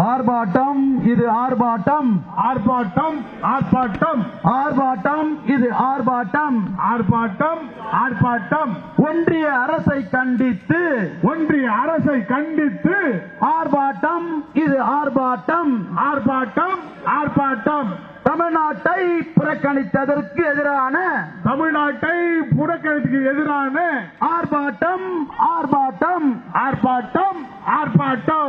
ஆர்ப்பாட்டம், இது ஆர்ப்பாட்டம், ஆர்ப்பாட்டம், ஆர்ப்பாட்டம், ஆர்ப்பாட்டம், இது ஆர்ப்பாட்டம், ஆர்ப்பாட்டம், ஆர்ப்பாட்டம். ஒன்றிய அரசை கண்டித்து, ஒன்றிய அரசை கண்டித்து ஆர்ப்பாட்டம், இது ஆர்ப்பாட்டம், ஆர்ப்பாட்டம், ஆர்ப்பாட்டம். தமிழ்நாட்டை புறக்கணித்ததற்கு எதிரான, தமிழ்நாட்டை புறக்கணித்ததற்கு எதிரான ஆர்ப்பாட்டம், ஆர்ப்பாட்டம், ஆர்ப்பாட்டம், ஆர்ப்பாட்டம்.